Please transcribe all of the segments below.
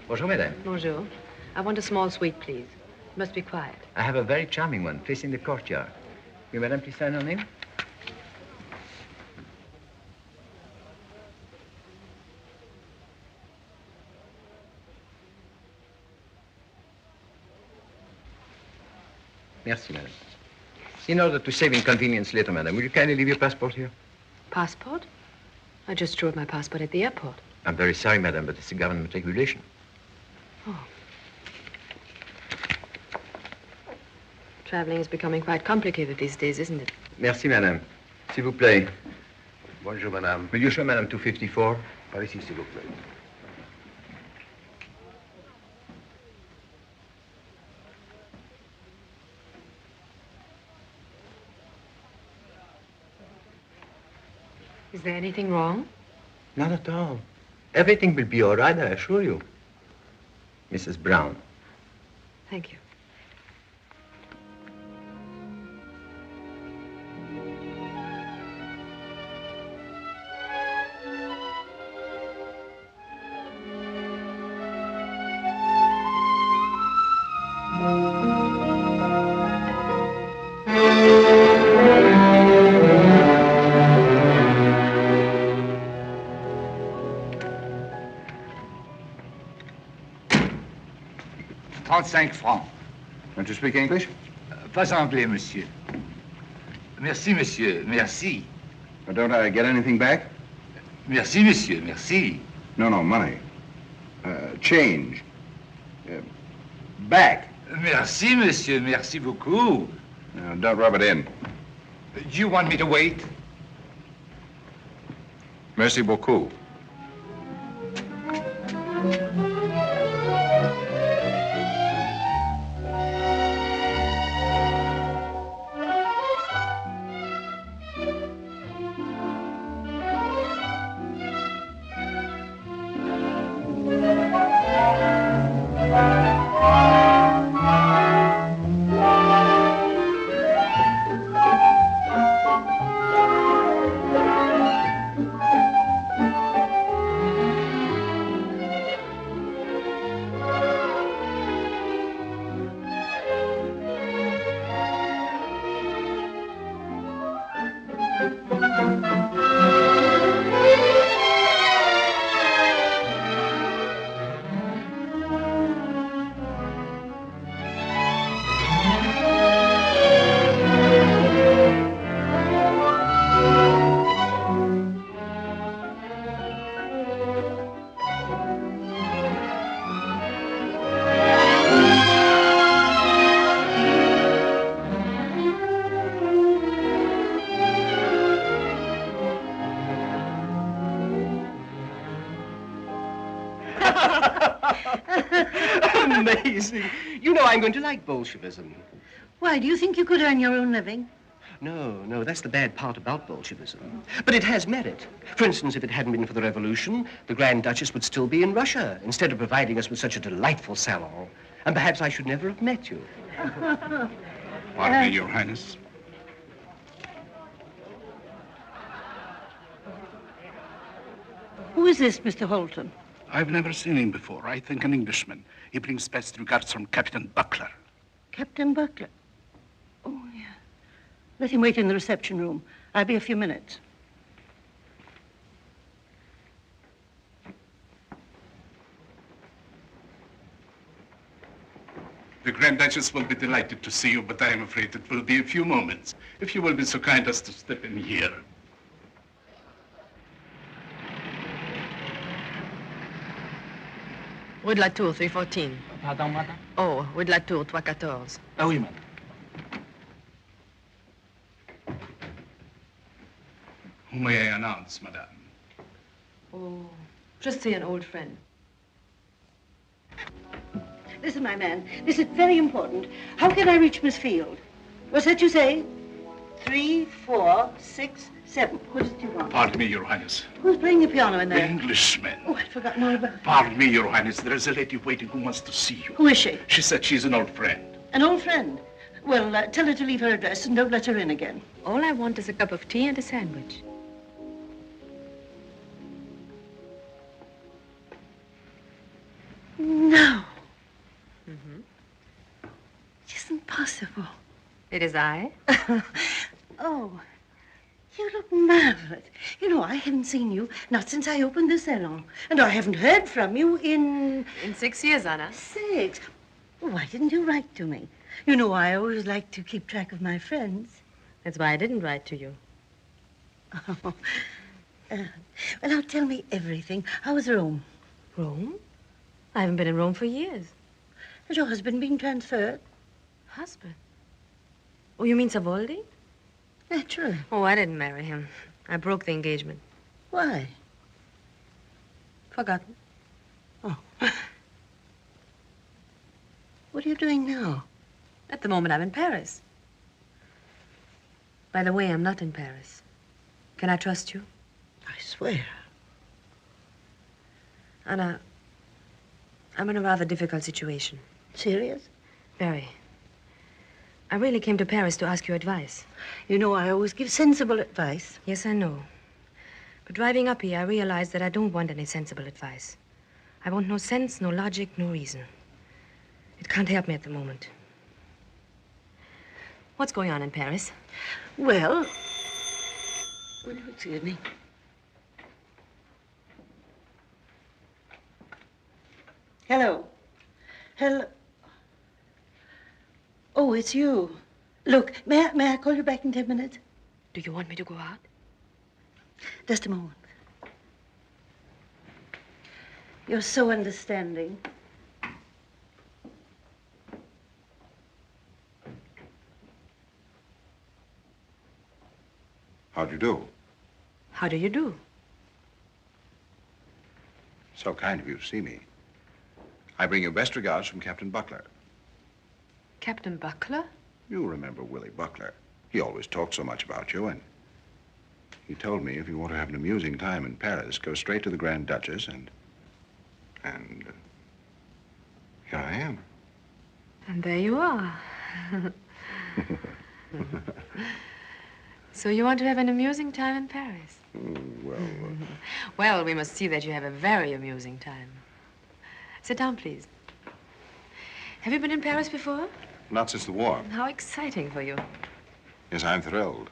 Bonjour, madame. Bonjour. I want a small suite, please. It must be quiet. I have a very charming one facing the courtyard. Will madame please sign her name? Merci, madame. In order to save inconvenience later, madame, will you kindly leave your passport here? Passport? I just threw my passport at the airport. I'm very sorry, madame, but it's a government regulation. Oh. Traveling is becoming quite complicated these days, isn't it? Merci, madame. S'il vous plaît. Bonjour, madame. Will you show madame 254? Par ici, s'il vous plaît. Is there anything wrong? Not at all. Everything will be all right, I assure you. Mrs. Brown. Thank you. $35. Don't you speak English? Pas anglais, monsieur. Merci, monsieur. Merci. But don't I get anything back? Merci, monsieur. Merci. No, money. Change. Back. Merci, monsieur. Merci beaucoup. Don't rub it in. Do you want me to wait? Merci beaucoup. Amazing. You know I'm going to like Bolshevism. Why, do you think you could earn your own living? No, that's the bad part about Bolshevism. But it has merit. For instance, if it hadn't been for the revolution, the Grand Duchess would still be in Russia, instead of providing us with such a delightful salon. And perhaps I should never have met you. Pardon me, Your Highness. Who is this, Mr. Holton? I've never seen him before. I think an Englishman. He brings best regards from Captain Buckler. Captain Buckler? Oh, yeah. Let him wait in the reception room. I'll be a few minutes. The Grand Duchess will be delighted to see you, but I am afraid it will be a few moments. If you will be so kind as to step in here. Rue de la Tour, 314. Pardon, madame? Oh, Rue de la Tour, 314. Ah oui, madame. Who may I announce, madame? Oh, just say an old friend. Listen, my man, this is very important. How can I reach Miss Field? What's that you say? 3, 4, 6, 7. What is it you want? Pardon me, Your Highness. Who's playing the piano in The there? Englishman. Oh, I'd forgotten all about it. Pardon me, Your Highness. There is a lady waiting who wants to see you. Who is she? She said she's an old friend. An old friend? Well, tell her to leave her address and don't let her in again. All I want is a cup of tea and a sandwich. Mm. Merciful. It is I. Oh, you look marvelous. You know, I haven't seen you, not since I opened the salon. And I haven't heard from you in... In 6 years, Anna. 6. Why didn't you write to me? You know, I always like to keep track of my friends. That's why I didn't write to you. Oh. Well, now tell me everything. How was Rome? Rome? I haven't been in Rome for years. Has your husband been transferred? Husband? Oh, you mean Savoldi? Naturally. Oh, I didn't marry him. I broke the engagement. Why? Forgotten. Oh. What are you doing now? At the moment, I'm in Paris. By the way, I'm not in Paris. Can I trust you? I swear. Anna, I'm in a rather difficult situation. Serious? Very. I really came to Paris to ask your advice. You know, I always give sensible advice. Yes, I know. But driving up here, I realized that I don't want any sensible advice. I want no sense, no logic, no reason. It can't help me at the moment. What's going on in Paris? Well... Excuse me. Hello. Hello. Oh, it's you. Look, may I call you back in 10 minutes? Do you want me to go out? Just a moment. You're so understanding. How do you do? How do you do? So kind of you to see me. I bring you best regards from Captain Buckler. Captain Buckler? You remember Willie Buckler. He always talked so much about you, and he told me if you want to have an amusing time in Paris, go straight to the Grand Duchess and here I am. And there you are. So you want to have an amusing time in Paris? Well, we must see that you have a very amusing time. Sit down, please. Have you been in Paris before? Not since the war. How exciting for you. Yes, I'm thrilled.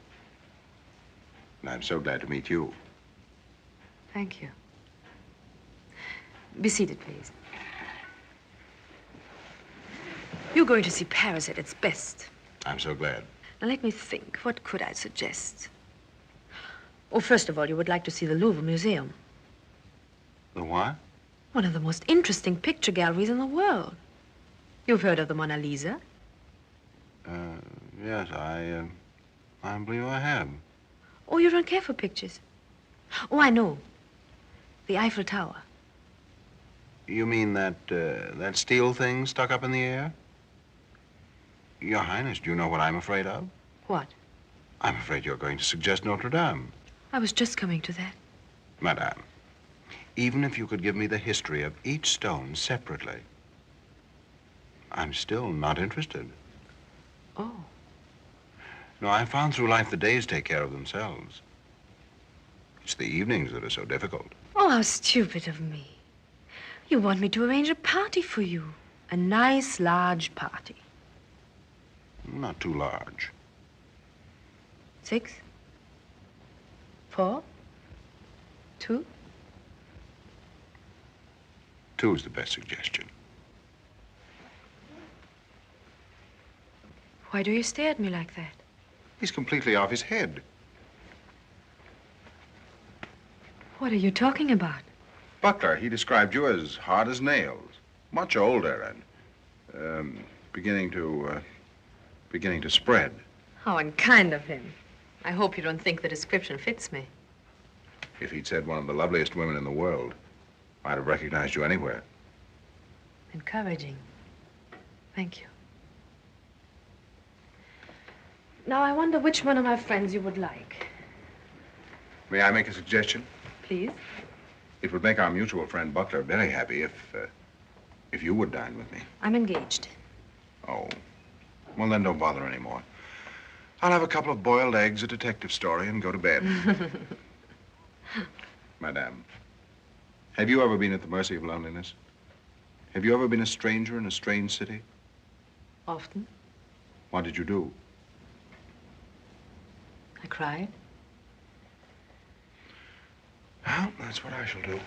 And I'm so glad to meet you. Thank you. Be seated, please. You're going to see Paris at its best. I'm so glad. Now, let me think. What could I suggest? Oh, first of all, you would like to see the Louvre Museum. The what? One of the most interesting picture galleries in the world. You've heard of the Mona Lisa? Yes, I believe I have. Oh, you don't care for pictures? Oh, I know. The Eiffel Tower. You mean that steel thing stuck up in the air? Your Highness, do you know what I'm afraid of? What? I'm afraid you're going to suggest Notre Dame. I was just coming to that. Madame, even if you could give me the history of each stone separately, I'm still not interested. Oh. No, I've found through life the days take care of themselves. It's the evenings that are so difficult. Oh, how stupid of me. You want me to arrange a party for you. A nice, large party. Not too large. 6? 4? 2? 2 is the best suggestion. Why do you stare at me like that? He's completely off his head. What are you talking about? Buckler, he described you as hard as nails, much older and beginning to spread. How unkind of him. I hope you don't think the description fits me. If he'd said one of the loveliest women in the world, I'd have recognized you anywhere. Encouraging. Thank you. Now, I wonder which one of my friends you would like. May I make a suggestion? Please? It would make our mutual friend Buckler very happy if you would dine with me. I'm engaged. Oh. Well, then don't bother anymore. I'll have a couple of boiled eggs, a detective story, and go to bed. Madame, have you ever been at the mercy of loneliness? Have you ever been a stranger in a strange city? Often. What did you do? I cried. Well, that's what I shall do.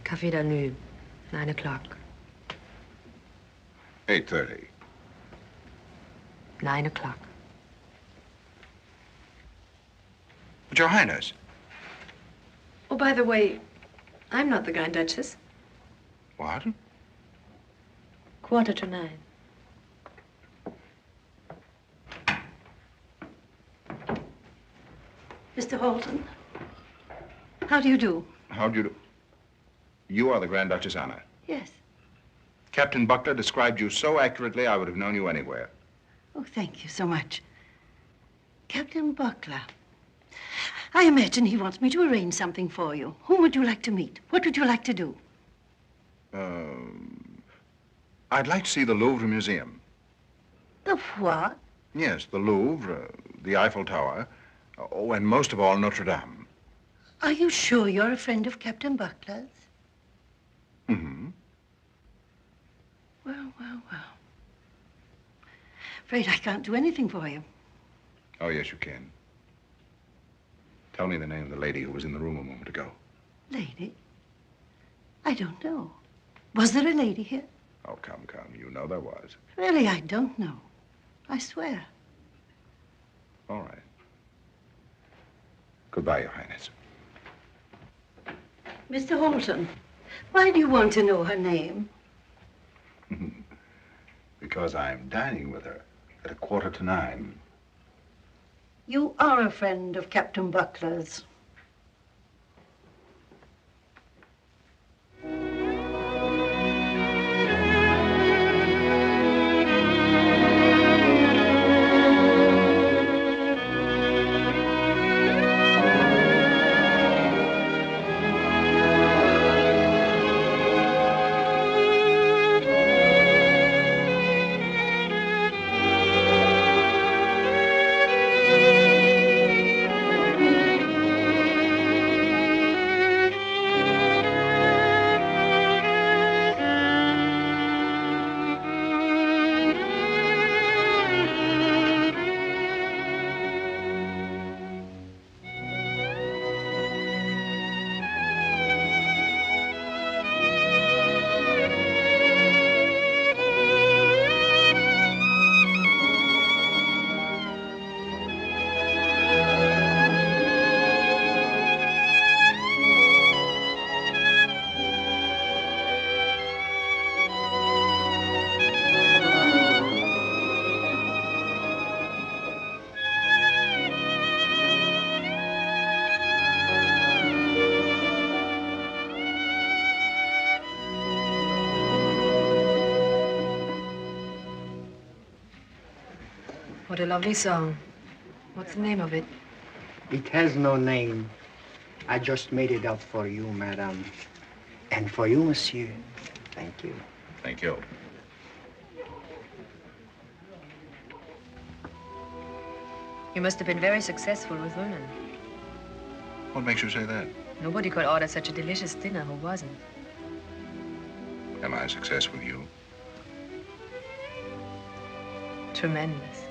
Café Danube, 9 o'clock. 8:30. 9 o'clock. But, Your Highness. Oh, by the way, I'm not the Grand Duchess. What? 9:15. Mr. Holton, how do you do? How do you do? You are the Grand Duchess Anna. Yes. Captain Buckler described you so accurately, I would have known you anywhere. Oh, thank you so much. Captain Buckler. I imagine he wants me to arrange something for you. Whom would you like to meet? What would you like to do? I'd like to see the Louvre Museum. The what? Yes, the Louvre, the Eiffel Tower, oh, and most of all, Notre Dame. Are you sure you're a friend of Captain Buckler's? Mm-hmm. Well. Afraid I can't do anything for you. Oh, yes, you can. Tell me the name of the lady who was in the room a moment ago. Lady? I don't know. Was there a lady here? Oh, come. You know there was. Really, I don't know. I swear. All right. Goodbye, Your Highness. Mr. Holton, why do you want to know her name? Because I'm dining with her at 9:15. You are a friend of Captain Buckler's. What a lovely song. What's the name of it? It has no name. I just made it up for you, madame. And for you, monsieur. Thank you. Thank you. You must have been very successful with women. What makes you say that? Nobody could order such a delicious dinner who wasn't. Am I a success with you? Tremendous.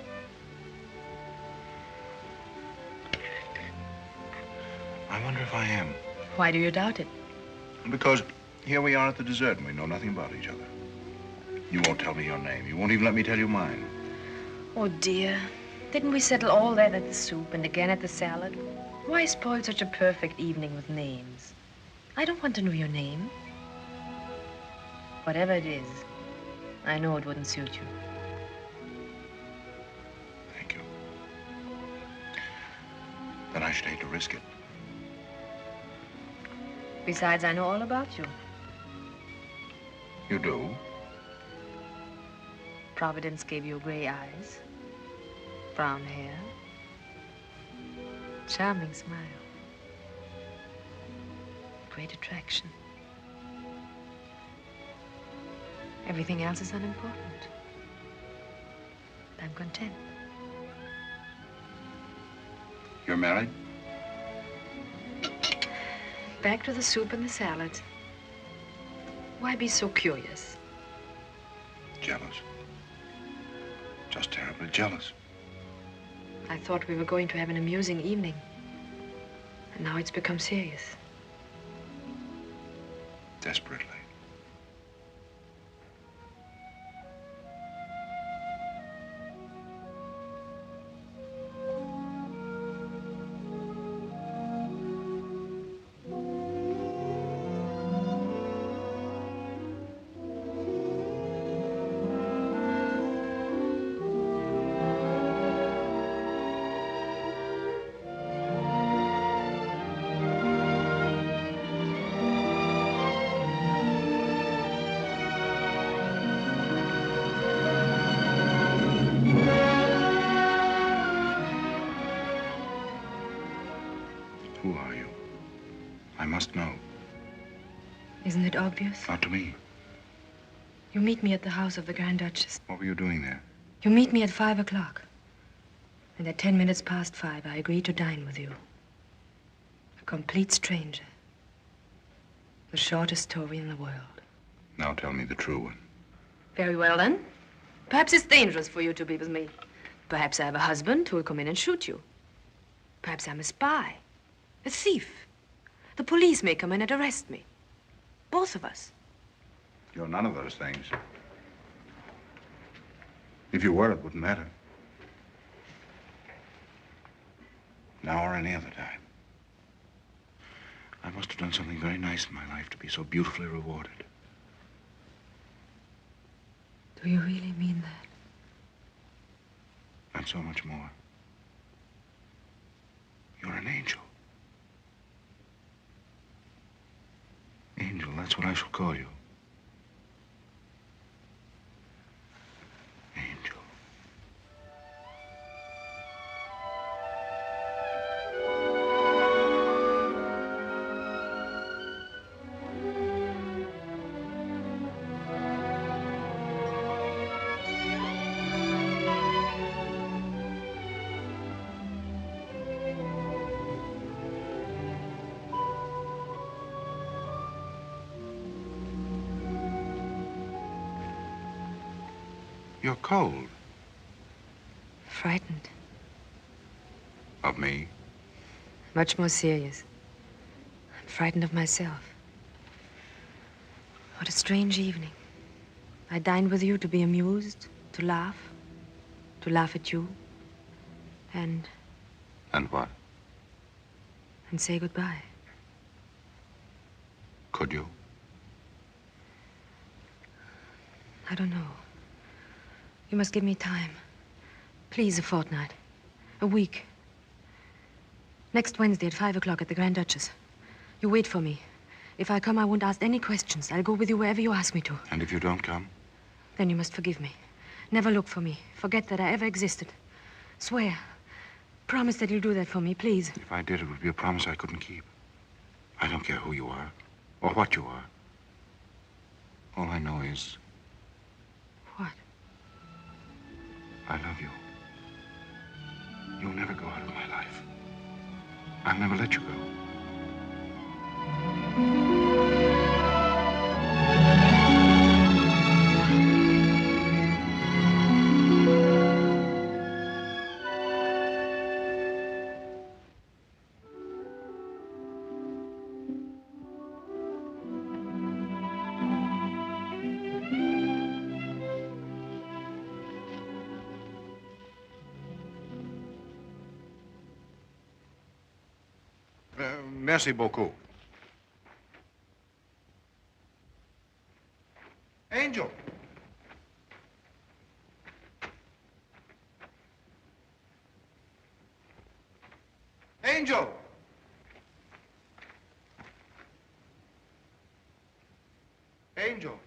I wonder if I am. Why do you doubt it? Because here we are at the dessert and we know nothing about each other. You won't tell me your name. You won't even let me tell you mine. Oh, dear. Didn't we settle all that at the soup and again at the salad? Why spoil such a perfect evening with names? I don't want to know your name. Whatever it is, I know it wouldn't suit you. Thank you. Then I should hate to risk it. Besides, I know all about you. You do? Providence gave you gray eyes, brown hair, charming smile, great attraction. Everything else is unimportant. I'm content. You're married? Back to the soup and the salads. Why be so curious? Jealous. Just terribly jealous. I thought we were going to have an amusing evening. And now it's become serious. Desperately. Who are you? I must know. Isn't it obvious? Not to me. You meet me at the house of the Grand Duchess. What were you doing there? You meet me at 5 o'clock. And at 10 minutes past 5, I agree to dine with you. A complete stranger. The shortest story in the world. Now tell me the true one. Very well, then. Perhaps it's dangerous for you to be with me. Perhaps I have a husband who will come in and shoot you. Perhaps I'm a spy. A thief. The police may come in and arrest me. Both of us. You're none of those things. If you were, it wouldn't matter. Now or any other time. I must have done something very nice in my life to be so beautifully rewarded. Do you really mean that? And so much more. You're an angel. Angel, that's what I shall call you. Angel. You're cold. Frightened. Of me? Much more serious. I'm frightened of myself. What a strange evening. I dined with you to be amused, to laugh at you, and what? and say goodbye. Could you? I don't know. You must give me time. Please, a fortnight. A week. Next Wednesday at 5 o'clock at the Grand Duchess. You wait for me. If I come, I won't ask any questions. I'll go with you wherever you ask me to. And if you don't come? Then you must forgive me. Never look for me. Forget that I ever existed. Swear. Promise that you'll do that for me, please. If I did, it would be a promise I couldn't keep. I don't care who you are or what you are. All I know is... What? I love you. You'll never go out of my life. I'll never let you go. Merci beaucoup. Angel. Angel. Angel.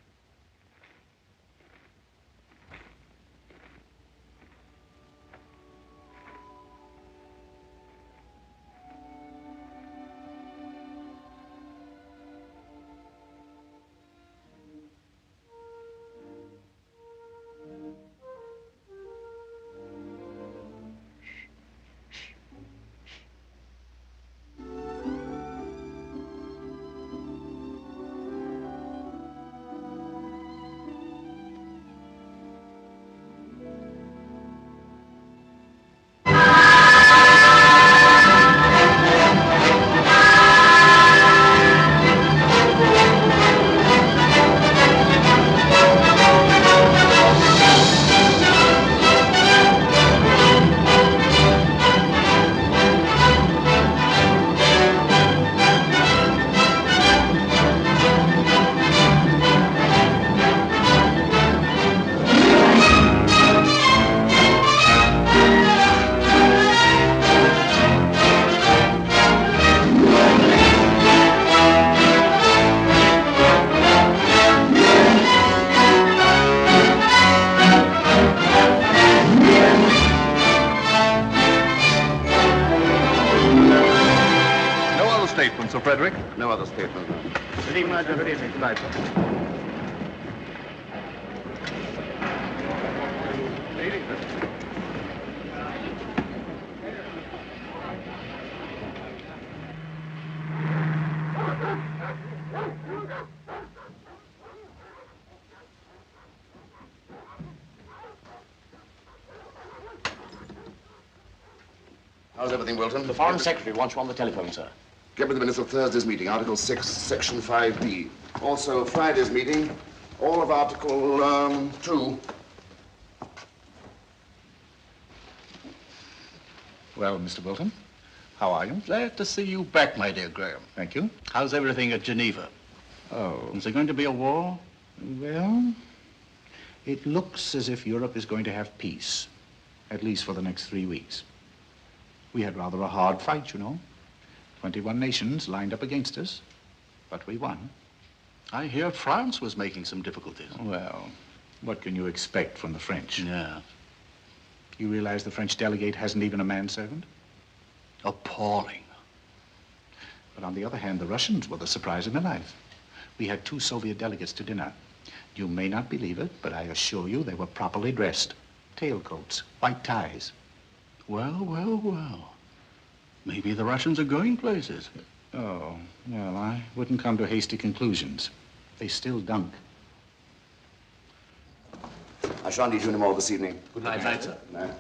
Sir Frederick? No other statement, no. Good evening, Major. Good evening. Good night, sir. How's everything, Wilton? The Foreign Secretary wants you on the telephone, sir. Get me the minutes of Thursday's meeting, Article 6, Section 5B. Also, Friday's meeting, all of Article 2. Well, Mr. Wilton, how are you? Glad to see you back, my dear Graham. Thank you. How's everything at Geneva? Oh, Is there going to be a war? well, it looks as if Europe is going to have peace, at least for the next 3 weeks. We had rather a hard fight, you know. 21 nations lined up against us, but we won. I hear France was making some difficulties. Well, what can you expect from the French? Yeah. You realize the French delegate hasn't even a manservant? Appalling. But on the other hand, the Russians were the surprise of my life. We had 2 Soviet delegates to dinner. You may not believe it, but I assure you they were properly dressed. Tailcoats, white ties. Well, well, well. Maybe the Russians are going places. Oh, well, I wouldn't come to hasty conclusions. They still dunk. I shan't need you anymore this evening. Good night, night, sir. Good night.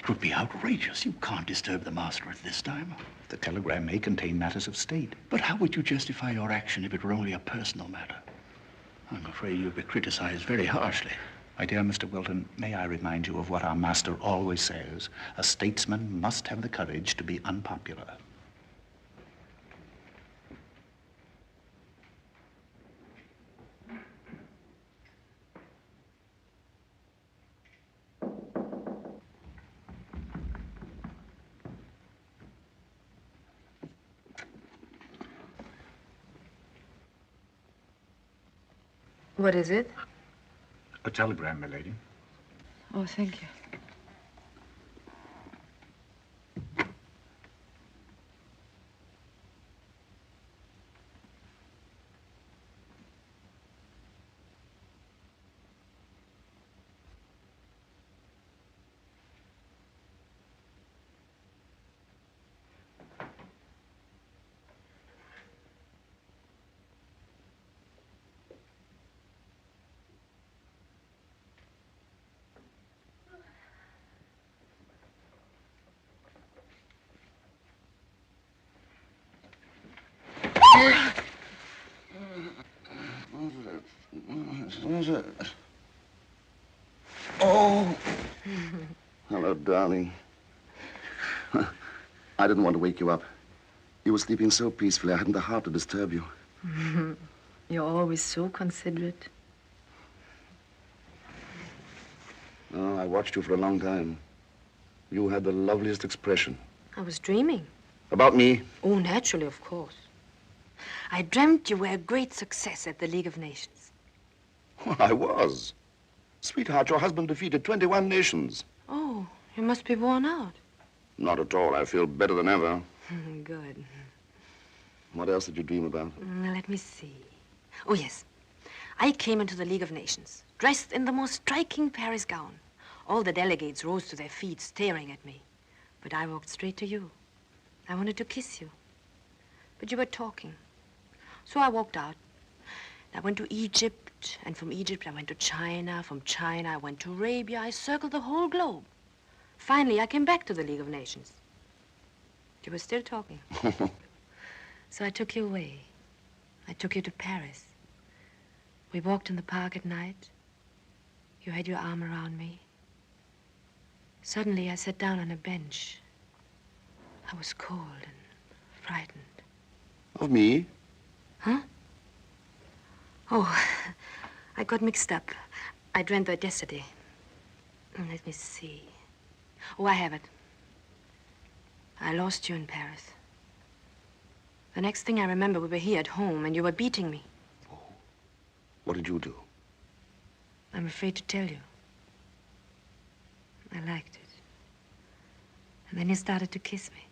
It would be outrageous. You can't disturb the master at this time. The telegram may contain matters of state. But how would you justify your action if it were only a personal matter? I'm afraid you'd be criticized very harshly. My dear Mr. Wilton, may I remind you of what our master always says? A statesman must have the courage to be unpopular. What is it? A telegram, my lady. Oh, thank you. Mademoiselle. Oh! Hello, darling. I didn't want to wake you up. You were sleeping so peacefully, I hadn't the heart to disturb you. You're always so considerate. Oh, I watched you for a long time. You had the loveliest expression. I was dreaming. About me? Oh, naturally, of course. I dreamt you were a great success at the League of Nations. Well, I was. Sweetheart, your husband defeated 21 nations. Oh, you must be worn out. Not at all. I feel better than ever. Good. What else did you dream about? Let me see. Oh, yes. I came into the League of Nations, dressed in the most striking Paris gown. All the delegates rose to their feet, staring at me. But I walked straight to you. I wanted to kiss you. But you were talking. So I walked out. I went to Egypt, and from Egypt I went to China. From China I went to Arabia. I circled the whole globe. Finally, I came back to the League of Nations. You were still talking. So I took you away. I took you to Paris. We walked in the park at night. You had your arm around me. Suddenly, I sat down on a bench. I was cold and frightened. Of me? Huh? Oh, I got mixed up. I dreamt that yesterday. Let me see. Oh, I have it. I lost you in Paris. The next thing I remember, we were here at home, and you were beating me. Oh. What did you do? I'm afraid to tell you. I liked it. And then you started to kiss me.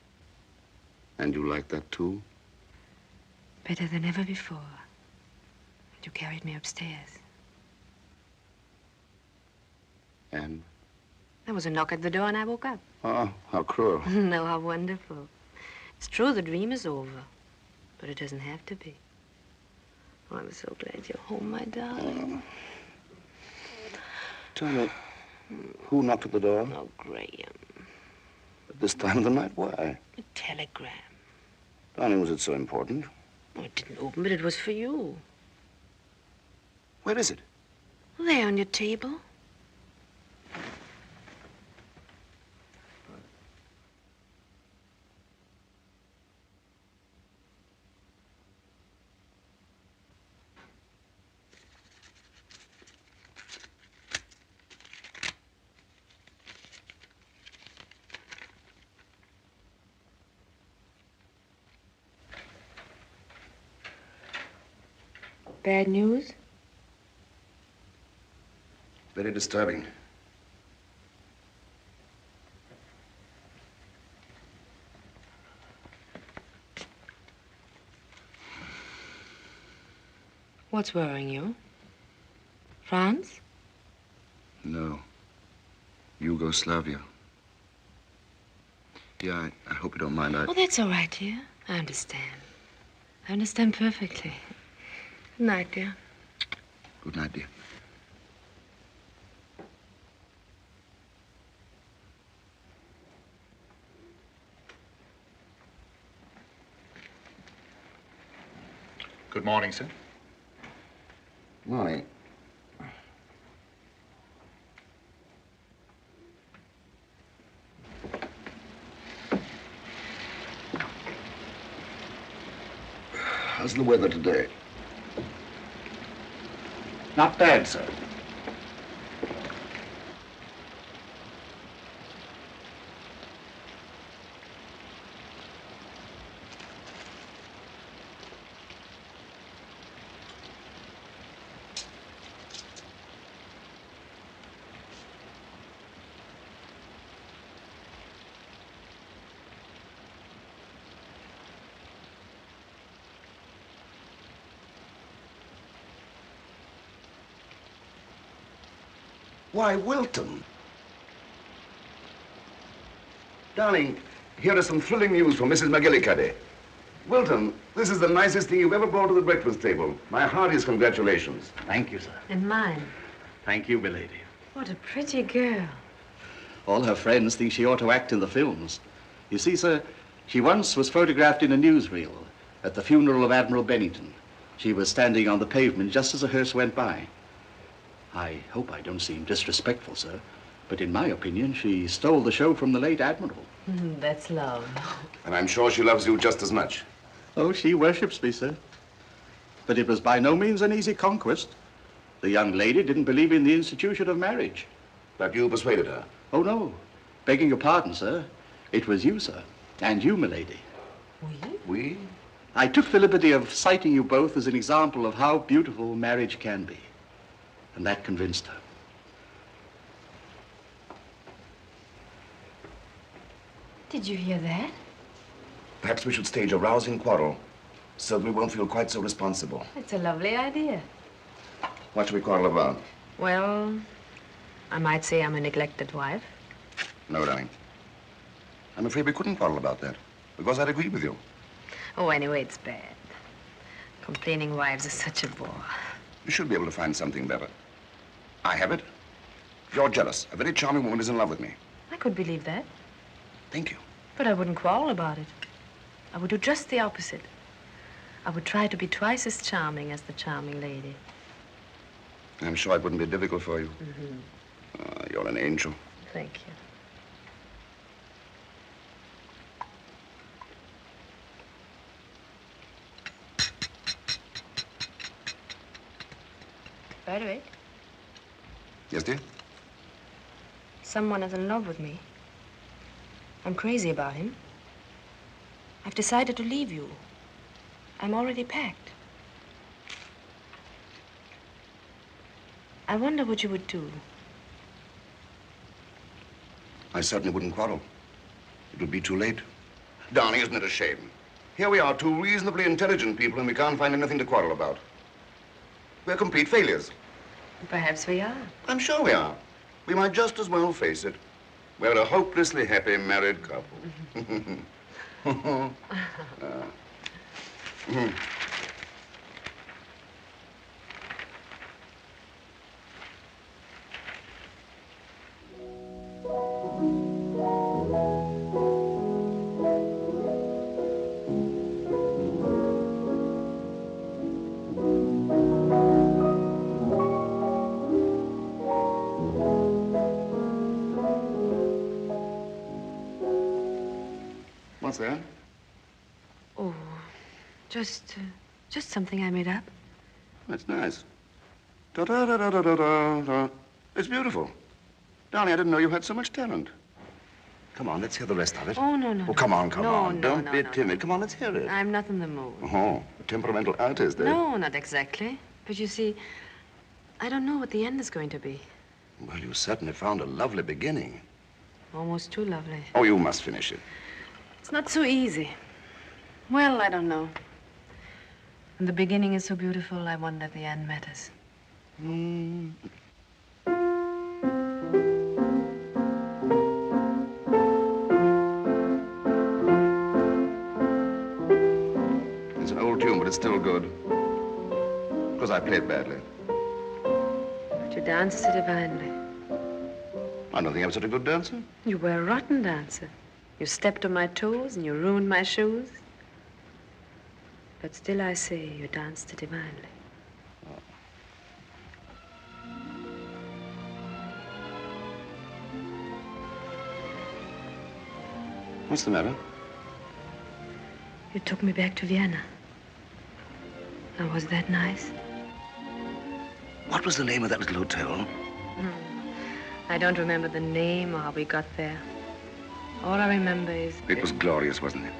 And you liked that, too? Better than ever before. And you carried me upstairs. And? There was a knock at the door, and I woke up. Oh, how cruel. No, how wonderful. It's true, the dream is over. But it doesn't have to be. Oh, I'm so glad you're home, my darling. Tell me, who knocked at the door? Oh, Graham. At this time of the night? Why? A telegram. Darling, was it so important? Oh, it didn't open, but it was for you. Where is it? There on your table. Bad news? Very disturbing. What's worrying you? France? No. Yugoslavia. Yeah, I hope you don't mind. Oh, that's all right, dear. I understand. I understand perfectly. Good night, dear. Good night, dear. Good morning, sir. Morning. How's the weather today? Not bad, sir. Why, Wilton. Darling, here is some thrilling news from Mrs. McGillicuddy. Wilton, this is the nicest thing you've ever brought to the breakfast table. My heartiest congratulations. Thank you, sir. And mine. Thank you, milady. What a pretty girl. All her friends think she ought to act in the films. You see, sir, she once was photographed in a newsreel at the funeral of Admiral Bennington. She was standing on the pavement just as a hearse went by. I hope I don't seem disrespectful, sir, but in my opinion, she stole the show from the late Admiral. That's love. And I'm sure she loves you just as much. Oh, she worships me, sir. But it was by no means an easy conquest. The young lady didn't believe in the institution of marriage. But you persuaded her. Oh, no. Begging your pardon, sir. It was you, sir. And you, milady. We? I took the liberty of citing you both as an example of how beautiful marriage can be. And that convinced her. Did you hear that? Perhaps we should stage a rousing quarrel so that we won't feel quite so responsible. It's a lovely idea. What should we quarrel about? Well, I might say I'm a neglected wife. No, darling. I'm afraid we couldn't quarrel about that because I'd agree with you. Oh, anyway, it's bad. Complaining wives are such a bore. You should be able to find something better. I have it. You're jealous. A very charming woman is in love with me. I could believe that. Thank you. But I wouldn't quarrel about it. I would do just the opposite. I would try to be twice as charming as the charming lady. I'm sure it wouldn't be difficult for you. Mm-hmm. You're an angel. Thank you. By the way, Yes, dear? someone is in love with me. I'm crazy about him. I've decided to leave you. I'm already packed. I wonder what you would do. I certainly wouldn't quarrel. It would be too late. Darling, isn't it a shame? Here we are, two reasonably intelligent people, and we can't find anything to quarrel about. We're complete failures. Perhaps we are. I'm sure we are. We might just as well face it. We're a hopelessly happy married couple. What's that? Oh, just something I made up. That's nice. Da-da-da-da-da-da-da. It's beautiful. Darling, I didn't know you had so much talent. Come on, let's hear the rest of it. Oh, no, no. Oh, come on, come No, on. no, Don't no, be no, timid. Come on, let's hear it. I'm not in the mood. Oh, a temperamental artist, eh? No, not exactly. But you see, I don't know what the end is going to be. Well, you certainly found a lovely beginning. Almost too lovely. Oh, you must finish it. It's not so easy. Well, I don't know. When the beginning is so beautiful, I wonder if the end matters. It's an old tune, but it's still good. Because I played badly. But you danced so divinely. I don't think I'm such a good dancer. You were a rotten dancer. You stepped on my toes and you ruined my shoes. But still I say you danced divinely. What's the matter? You took me back to Vienna. And was that nice? What was the name of that little hotel? I don't remember the name or how we got there. All I remember is... It was glorious, wasn't it?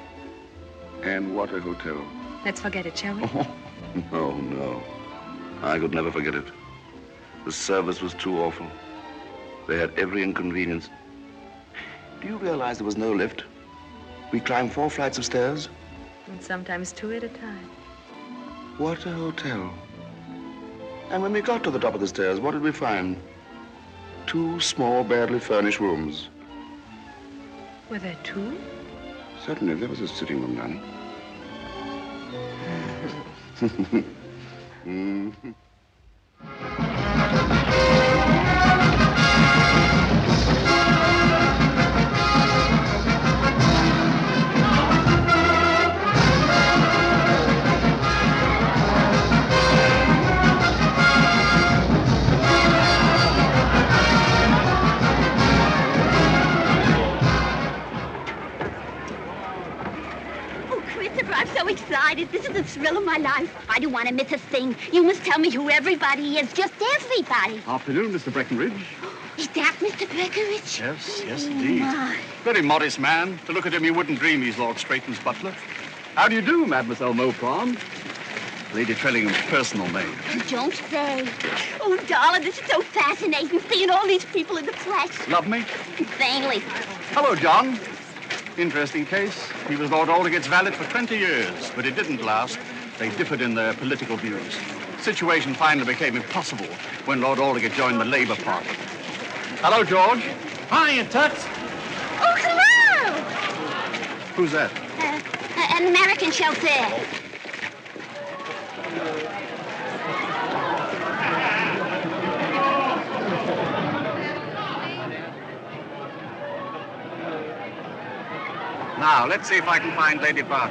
And what a hotel. Let's forget it, shall we? Oh, no, no. I could never forget it. The service was too awful. They had every inconvenience. Do you realize there was no lift? We climbed 4 flights of stairs. And sometimes 2 at a time. What a hotel. And when we got to the top of the stairs, what did we find? 2 small, badly furnished rooms. Were there 2? Certainly, there was a sitting room, darling. This is the thrill of my life. I don't want to miss a thing. You must tell me who everybody is. Just everybody. Afternoon, Mr. Breckenridge. Is that Mr. Breckenridge? Yes, indeed. My. Very modest man. To look at him, you wouldn't dream he's Lord Straighton's butler. How do you do, Mademoiselle Maupron? Lady Trellingham's personal maid. Don't say. Oh, darling, this is so fascinating, seeing all these people in the flesh. Love me? Vainly. Hello, John. Interesting case. He was Lord Aldergate's valet for 20 years, but it didn't last. They differed in their political views. Situation finally became impossible when Lord Aldergate joined the Labour Party. Hello, George. Hiya, Toots. Oh, hello! Who's that? An American chauffeur. Now, let's see if I can find Lady Buck.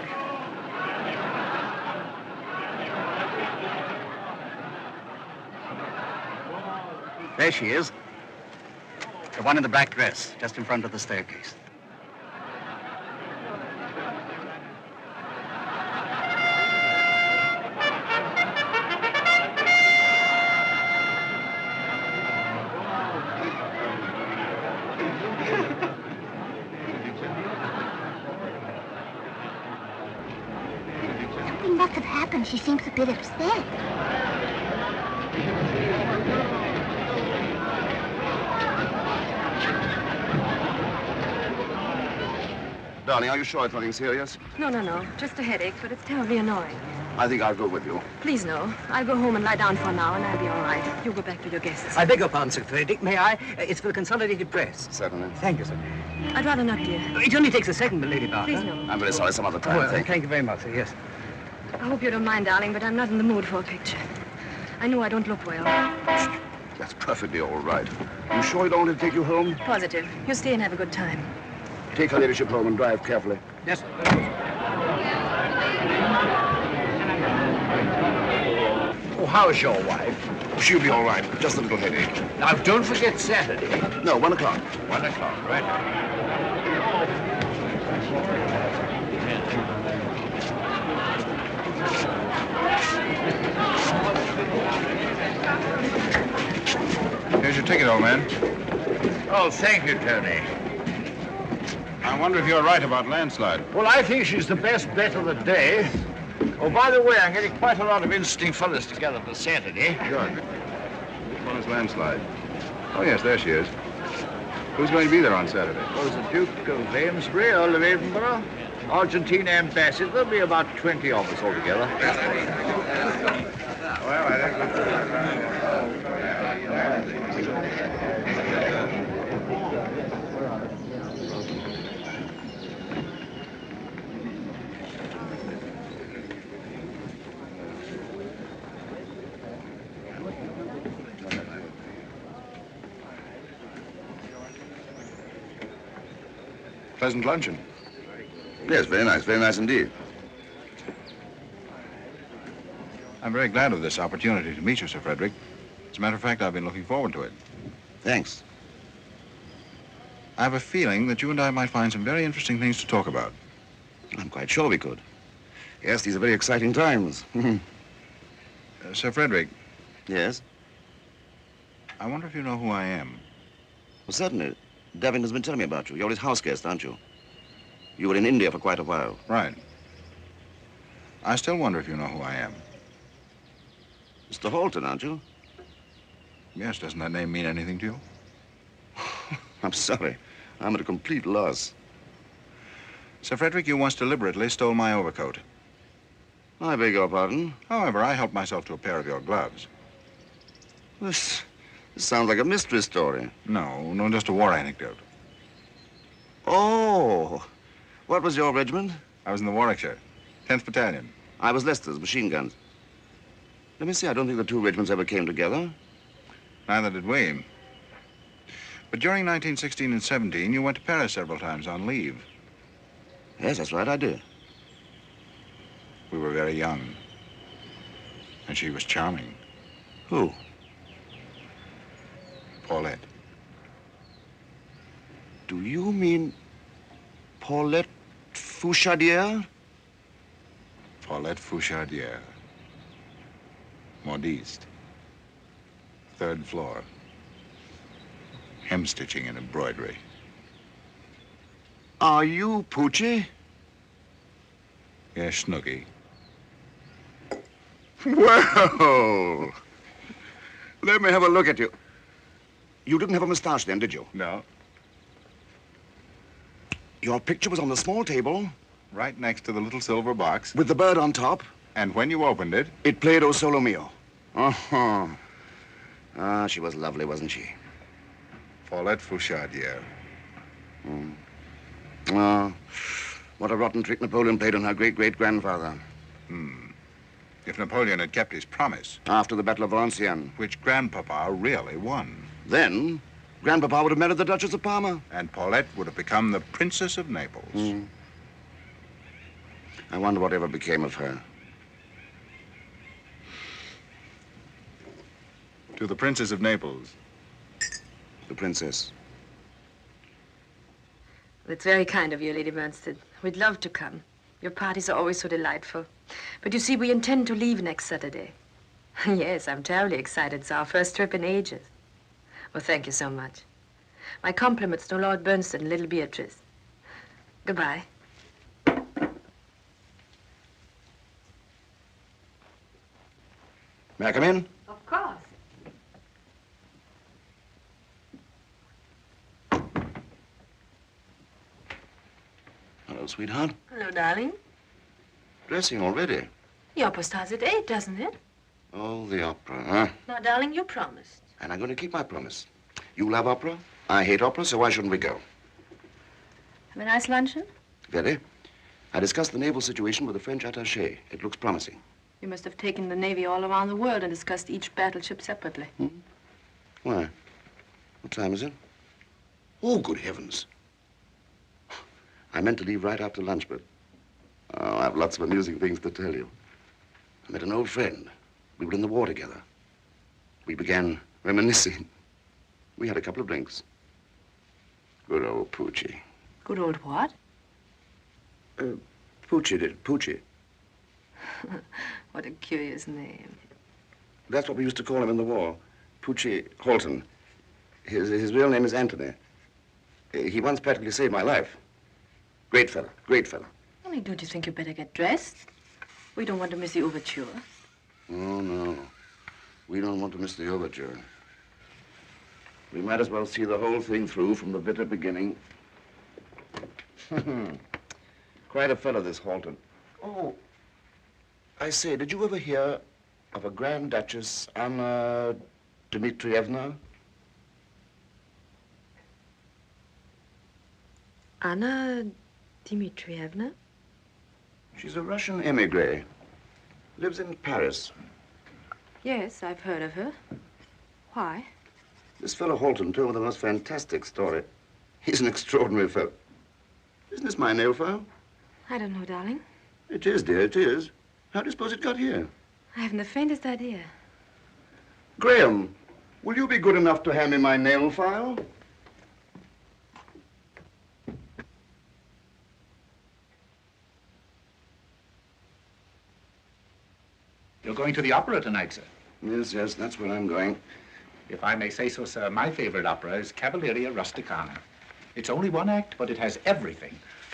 There she is. The one in the black dress, just in front of the staircase. Something must have happened. She seems a bit upset. Darling, are you sure it's nothing serious? No. Just a headache, but it's terribly annoying. I think I'll go with you. Please, no. I'll go home and lie down for an hour, and I'll be all right. You go back to your guests. I beg your pardon, Sir Frederick. May I? It's for the Consolidated Press. Certainly. Thank you, sir. I'd rather not, dear. It only takes a second, Lady Barker. Please, no. I'm very sorry. Some other time. Well, thank you very much, sir. Yes. I hope you don't mind, darling, but I'm not in the mood for a picture. I know I don't look well. That's perfectly all right. You sure you don't want to take you home? Positive. You stay and have a good time. Take her ladyship home and drive carefully. Yes, sir. Oh, how's your wife? She'll be all right. Just a little headache. Now, don't forget Saturday. No, 1 o'clock. 1 o'clock, right? Here's your ticket, old man. Oh, thank you, Tony. I wonder if you're right about landslide. Well, I think she's the best bet of the day. Oh, by the way, I'm getting quite a lot of interesting fellas together for Saturday. Good. Which one is landslide? Oh, yes, there she is. Who's going to be there on Saturday? Well, there's the Duke of Amesbury, Earl of Edinburgh, Argentine ambassador. There'll be about 20 of us altogether. Well, I think pleasant luncheon. Yes, very nice indeed. I'm very glad of this opportunity to meet you, Sir Frederick. As a matter of fact, I've been looking forward to it. Thanks. I have a feeling that you and I might find some very interesting things to talk about. I'm quite sure we could. Yes, these are very exciting times. Sir Frederick. Yes? I wonder if you know who I am. Well, certainly. Devin has been telling me about you. You're his house guest, aren't you? You were in India for quite a while. Right. I still wonder if you know who I am. Mr. Halton, aren't you? Yes, doesn't that name mean anything to you? I'm sorry. I'm at a complete loss. Sir Frederick, you once deliberately stole my overcoat. I beg your pardon? However, I helped myself to a pair of your gloves. This sounds like a mystery story. No, just a war anecdote. Oh, what was your regiment? I was in the Warwickshire, 10th Battalion. I was Leicester's, machine guns. Let me see, I don't think the two regiments ever came together. Neither did we. But during 1916 and 17, you went to Paris several times on leave. Yes, that's right, I did. We were very young. And she was charming. Who? Paulette. Do you mean Paulette Fouchadière? Paulette Fouchardière. Modiste. 3rd floor. Hemstitching and embroidery. Are you Poochie? Yes, Snooky. Well, let me have a look at you. You didn't have a mustache then, did you? No. Your picture was on the small table. Right next to the little silver box. With the bird on top. And when you opened it... It played O Solo Mio. Uh-huh. Ah, she was lovely, wasn't she? Paulette Fouchardière. Ah, what a rotten trick Napoleon played on her great-great-grandfather. If Napoleon had kept his promise... After the Battle of Valenciennes. Which Grandpapa really won. Then, Grandpapa would have married the Duchess of Parma. And Paulette would have become the Princess of Naples. I wonder whatever became of her. To the Princess of Naples. The Princess. That's very kind of you, Lady Bernstein. We'd love to come. Your parties are always so delightful. But you see, we intend to leave next Saturday. Yes, I'm terribly excited. It's our first trip in ages. Well, thank you so much. My compliments to Lord Bernstein and little Beatrice. Goodbye. May I come in? Of course. Hello, sweetheart. Hello, darling. Dressing already? The opera starts at 8, doesn't it? Oh, the opera, huh? Now, darling, you promised. And I'm going to keep my promise. You love opera, I hate opera, so why shouldn't we go? Have a nice luncheon? Very. I discussed the naval situation with the French attaché. It looks promising. You must have taken the Navy all around the world and discussed each battleship separately. Why? What time is it? Oh, good heavens. I meant to leave right after lunch, but I have lots of amusing things to tell you. I met an old friend. We were in the war together. We began reminiscing. We had a couple of drinks. Good old Poochie. Good old what? Poochie did it, Poochie. What a curious name. That's what we used to call him in the war. Poochie Holton. His real name is Anthony. He once practically saved my life. Great fella, great fella. Only don't you think you better get dressed? We don't want to miss the overture. Oh, no. We don't want to miss the overture. We might as well see the whole thing through from the bitter beginning. Quite a fellow, this Holton. Oh, I say, did you ever hear of a Grand Duchess, Anna Dmitrievna? Anna Dmitrievna? She's a Russian emigre. Lives in Paris. Yes, I've heard of her. Why? This fellow Holton told me the most fantastic story. He's an extraordinary fellow. Isn't this my nail file? I don't know, darling. It is, dear, it is. How do you suppose it got here? I haven't the faintest idea. Graham, will you be good enough to hand me my nail file? You're going to the opera tonight, sir? Yes, yes, that's where I'm going. If I may say so, sir, my favorite opera is Cavalleria Rusticana. It's only one act, but it has everything.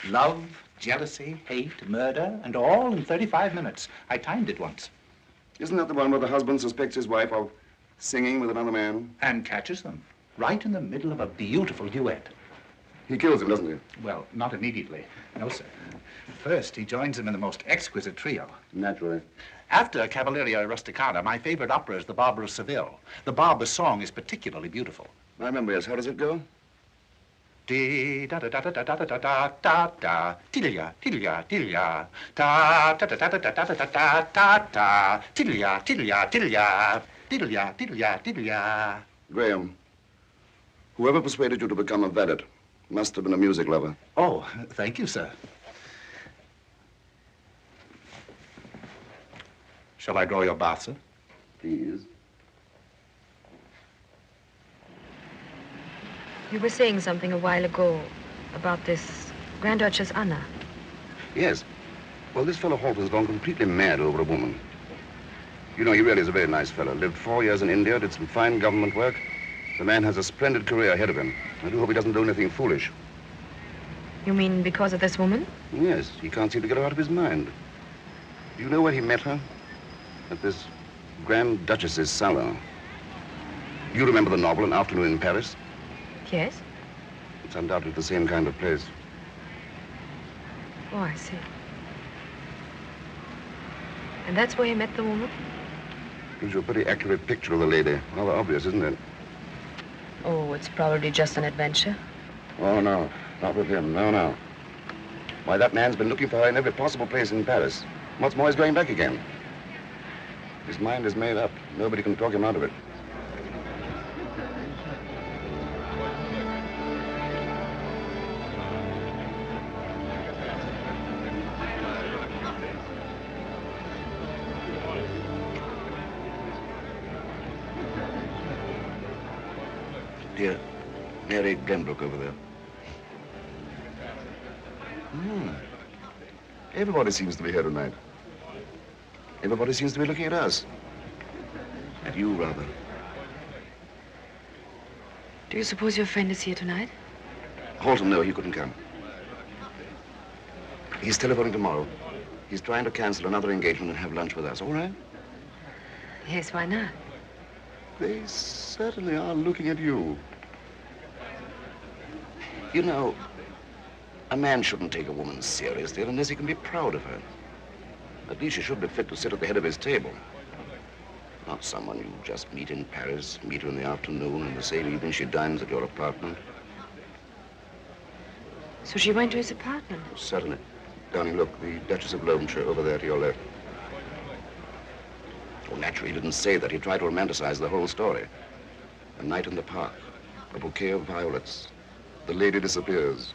Love, jealousy, hate, murder, and all in 35 minutes. I timed it once. Isn't that the one where the husband suspects his wife of singing with another man? And catches them, right in the middle of a beautiful duet. He kills him, doesn't he? Well, not immediately. No, sir. First, he joins them in the most exquisite trio. Naturally. After Cavalleria Rusticana, my favorite opera is The Barber of Seville. The barber's song is particularly beautiful. I remember, yes. How does it go? Dee da da da da da da da da da da tilia tilia tilia da da da da da da da da da da da tilia tilia tilia tilia tilia tilia. Graham, whoever persuaded you to become a valet must have been a music lover. Oh, thank you, sir. Shall I draw your bath, sir? Please. You were saying something a while ago about this Grand Duchess Anna. Yes. Well, this fellow Halton's gone completely mad over a woman. You know, he really is a very nice fellow. Lived 4 years in India, did some fine government work. The man has a splendid career ahead of him. I do hope he doesn't do anything foolish. You mean because of this woman? Yes, he can't seem to get her out of his mind. Do you know where he met her? At this Grand Duchess's salon. You remember the novel, An Afternoon in Paris? Yes. It's undoubtedly the same kind of place. Oh, I see. And that's where you met the woman? Gives you a pretty accurate picture of the lady. Rather obvious, isn't it? Oh, it's probably just an adventure. Oh, no. Not with him. No, no. Why, that man's been looking for her in every possible place in Paris. What's more, he's going back again. His mind is made up. Nobody can talk him out of it. Dear Mary Glenbrook over there. Everybody seems to be here tonight. Everybody seems to be looking at us. At you, rather. Do you suppose your friend is here tonight? Halton, no, he couldn't come. He's telephoning tomorrow. He's trying to cancel another engagement and have lunch with us, all right? Yes, why not? They certainly are looking at you. You know, a man shouldn't take a woman seriously unless he can be proud of her. At least she should be fit to sit at the head of his table. Not someone you just meet in Paris, meet her in the afternoon, and the same evening she dines at your apartment. So she went to his apartment? Certainly. Darling, look, the Duchess of Loamshire over there to your left. Oh, naturally, he didn't say that. He tried to romanticize the whole story. A night in the park, a bouquet of violets. The lady disappears.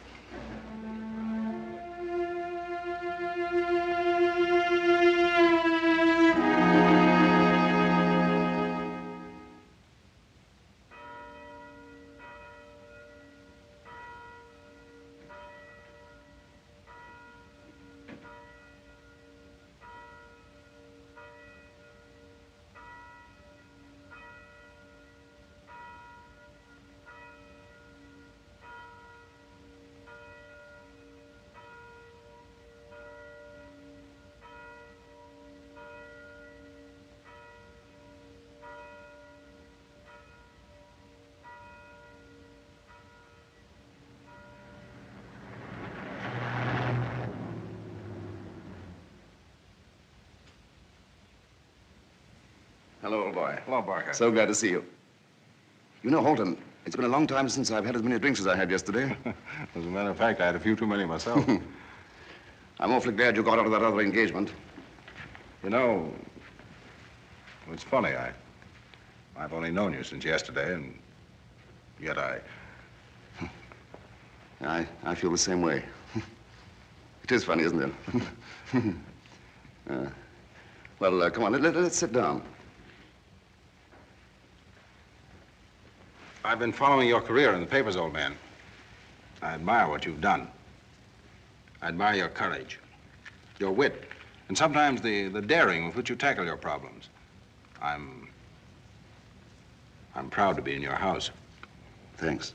Hello, old boy. Hello, Barker. So glad to see you. You know, Halton, it's been a long time since I've had as many drinks as I had yesterday. As a matter of fact, I had a few too many myself. I'm awfully glad you got out of that other engagement. You know, it's funny. I've only known you since yesterday, and yet I feel the same way. It is funny, isn't it? Well, come on, let's sit down. I've been following your career in the papers, old man. I admire what you've done. I admire your courage, your wit, and sometimes the daring with which you tackle your problems. I'm proud to be in your house. Thanks.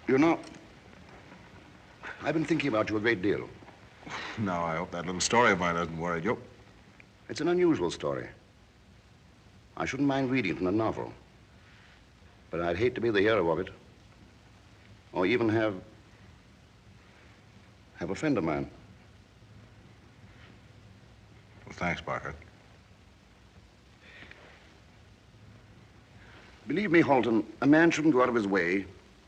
You know, I've been thinking about you a great deal. Now, I hope that little story of mine hasn't worried you. It's an unusual story. I shouldn't mind reading it in a novel. But I'd hate to be the hero of it. Or even have a friend of mine. Well, thanks, Barker. Believe me, Halton, a man shouldn't go out of his way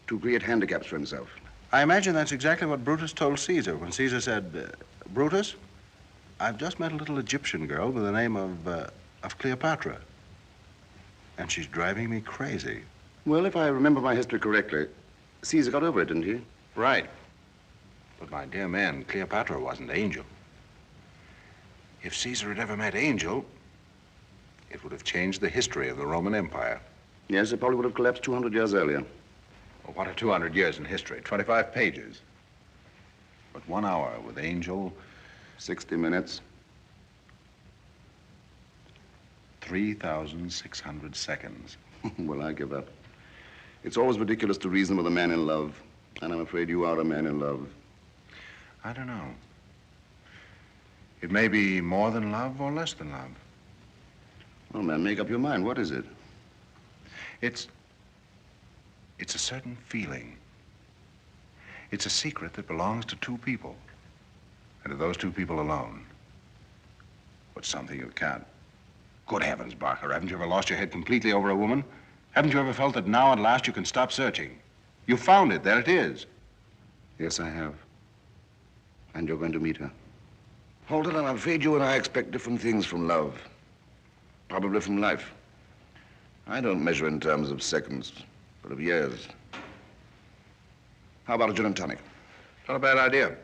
to create handicaps for himself. I imagine that's exactly what Brutus told Caesar when Caesar said, Brutus, I've just met a little Egyptian girl with the name of Cleopatra. And she's driving me crazy. Well, if I remember my history correctly, Caesar got over it, didn't he? Right. But my dear man, Cleopatra wasn't Angel. If Caesar had ever met Angel, it would have changed the history of the Roman Empire. Yes, it probably would have collapsed 200 years earlier. Well, what are 200 years in history? 25 pages. But 1 hour with Angel, 60 minutes. 3,600 seconds. Well, I give up. It's always ridiculous to reason with a man in love. And I'm afraid you are a man in love. I don't know. It may be more than love or less than love. Well, man, make up your mind. What is it? It's a certain feeling. It's a secret that belongs to two people. And to those two people alone. But something you can't. Good heavens, Barker, haven't you ever lost your head completely over a woman? Haven't you ever felt that now at last you can stop searching? You found it, there it is. Yes, I have. And you're going to meet her. Holden, I'm afraid you and I expect different things from love. Probably from life. I don't measure in terms of seconds, but of years. How about a gin and tonic? Not a bad idea.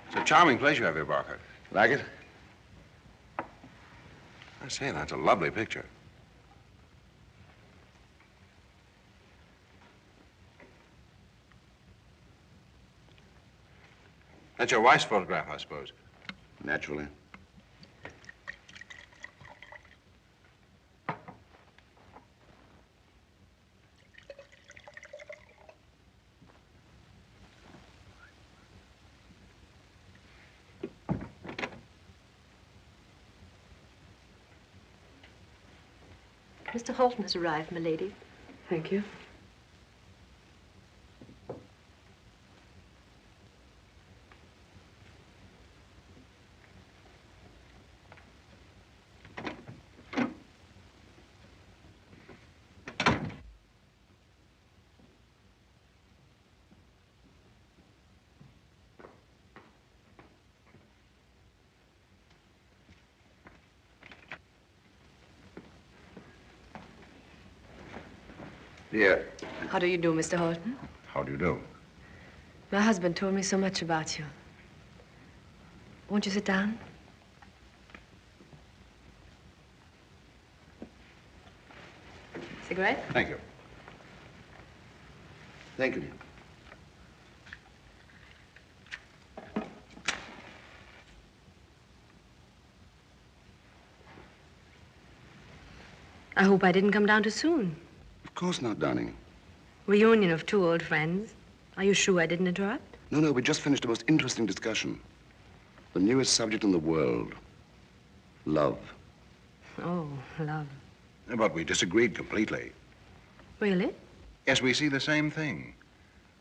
It's a charming place you have here, Barker. Like it? I say, that's a lovely picture. That's your wife's photograph, I suppose. Naturally. Mr. Holton has arrived, my lady. Thank you. Dear. How do you do, Mr. Holton? How do you do? My husband told me so much about you. Won't you sit down? Cigarette? Thank you. Thank you, dear. I hope I didn't come down too soon. Of course not, darling. Reunion of two old friends. Are you sure I didn't interrupt? No, we just finished a most interesting discussion. The newest subject in the world. Love. Oh, love. But we disagreed completely. Really? Yes, we see the same thing,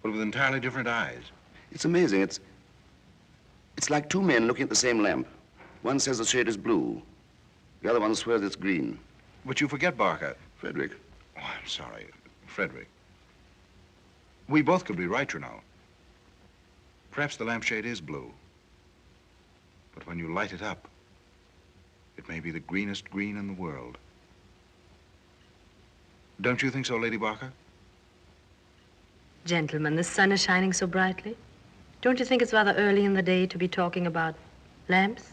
but with entirely different eyes. It's amazing. It's like two men looking at the same lamp. One says the shade is blue. The other one swears it's green. But you forget, Barker. Frederick. Oh, I'm sorry. Frederick. We both could be right, you know. Perhaps the lampshade is blue. But when you light it up, it may be the greenest green in the world. Don't you think so, Lady Barker? Gentlemen, the sun is shining so brightly. Don't you think it's rather early in the day to be talking about lamps?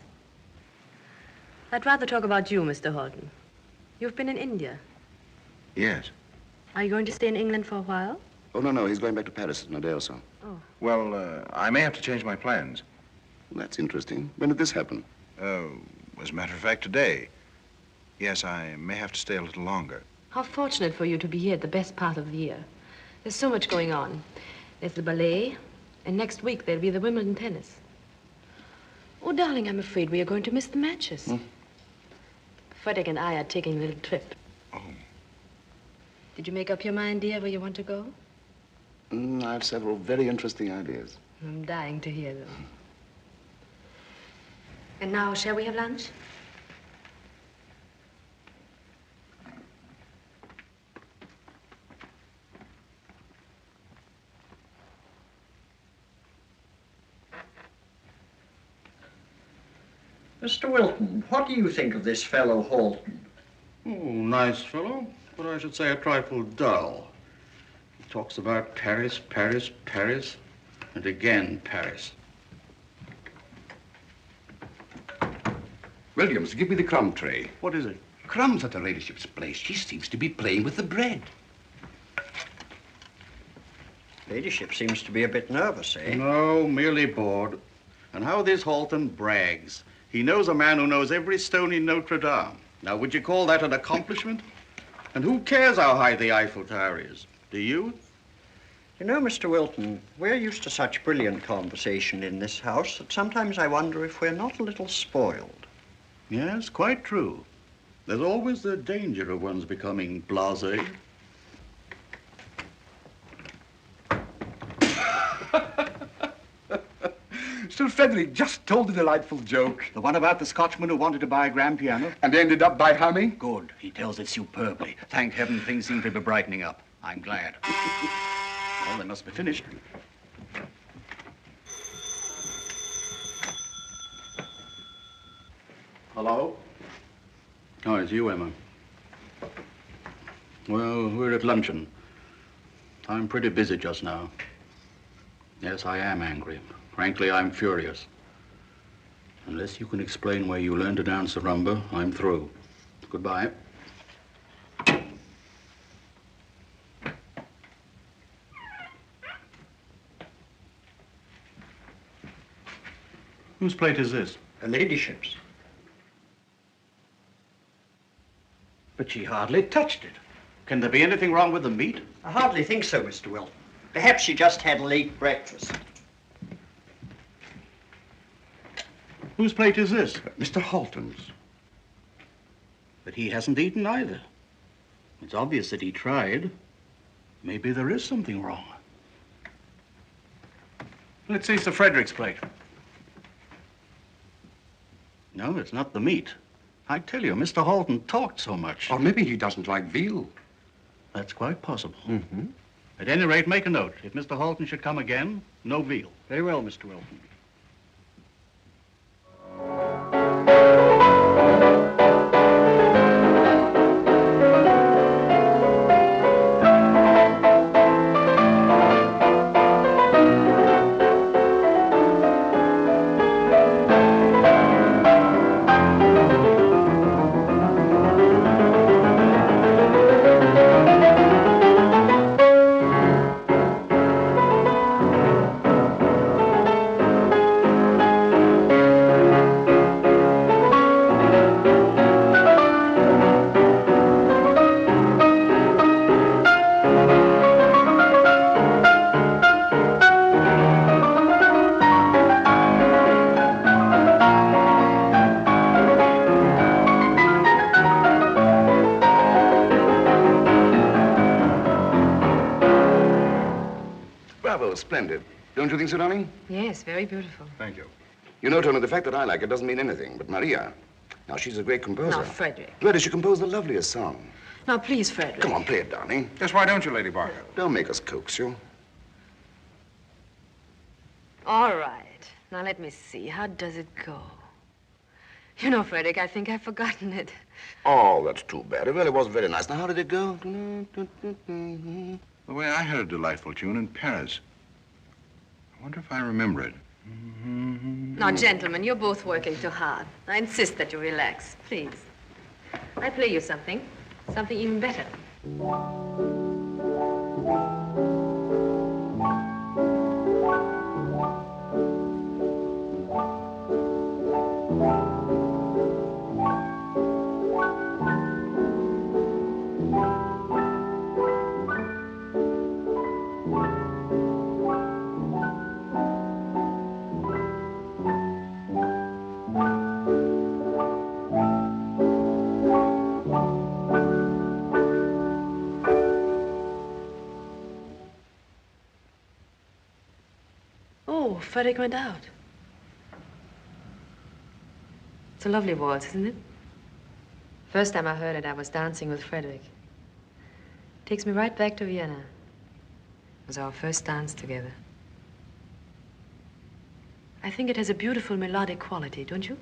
I'd rather talk about you, Mr. Holton. You've been in India. Yes. Are you going to stay in England for a while? Oh, no. He's going back to Paris in a day or so. Oh. Well, I may have to change my plans. Well, that's interesting. When did this happen? As a matter of fact, today. Yes, I may have to stay a little longer. How fortunate for you to be here at the best part of the year. There's so much going on. There's the ballet, and next week there'll be the Wimbledon tennis. Oh, darling, I'm afraid we are going to miss the matches. Frederick and I are taking a little trip. Oh. Did you make up your mind, dear, where you want to go? I have several very interesting ideas. I'm dying to hear them. And now, shall we have lunch? Mr. Wilton, what do you think of this fellow Holton? Oh, nice fellow, but I should say a trifle dull. He talks about Paris, Paris, Paris, and again Paris. Williams, give me the crumb tray. What is it? Crumbs at her ladyship's place. She seems to be playing with the bread. Ladyship seems to be a bit nervous, eh? No, merely bored. And how this Halton brags. He knows a man who knows every stone in Notre Dame. Now, would you call that an accomplishment? And who cares how high the Eiffel Tower is? Do you? You know, Mr. Wilton, we're used to such brilliant conversation in this house that sometimes I wonder if we're not a little spoiled. Yes, quite true. There's always the danger of one's becoming blasé. Sir Frederick just told a delightful joke. The one about the Scotchman who wanted to buy a grand piano? And ended up by humming? Good. He tells it superbly. Thank heaven things seem to be brightening up. I'm glad. Well, they must be finished. Hello? Oh, it's you, Emma. Well, we're at luncheon. I'm pretty busy just now. Yes, I am angry. Frankly, I'm furious. Unless you can explain where you learned to dance the rumba, I'm through. Goodbye. Whose plate is this? Her ladyship's. But she hardly touched it. Can there be anything wrong with the meat? I hardly think so, Mr. Wilton. Perhaps she just had a late breakfast. Whose plate is this? Mr. Halton's. But he hasn't eaten either. It's obvious that he tried. Maybe there is something wrong. Let's see Sir Frederick's plate. No, it's not the meat. I tell you, Mr. Halton talked so much. Or maybe he doesn't like veal. That's quite possible. Mm-hmm. At any rate, make a note. If Mr. Halton should come again, no veal. Very well, Mr. Wilton. Splendid. Don't you think so, darling? Yes, very beautiful. Thank you. You know, Tony, the fact that I like it doesn't mean anything. But Maria, now she's a great composer. Now, Frederick. Where she composed the loveliest song? Now, please, Frederick. Come on, play it, darling. Yes, why don't you, Lady Barker? Don't make us coax you. All right. Now, let me see. How does it go? You know, Frederick, I think I've forgotten it. Oh, that's too bad. It really was very nice. Now, how did it go? The way I heard a delightful tune in Paris. I wonder if I remember it. Now, gentlemen, you're both working too hard. I insist that you relax, please. I play you something even better. Oh, Frederick went out. It's a lovely waltz, isn't it? First time I heard it, I was dancing with Frederick. Takes me right back to Vienna. It was our first dance together. I think it has a beautiful melodic quality, don't you?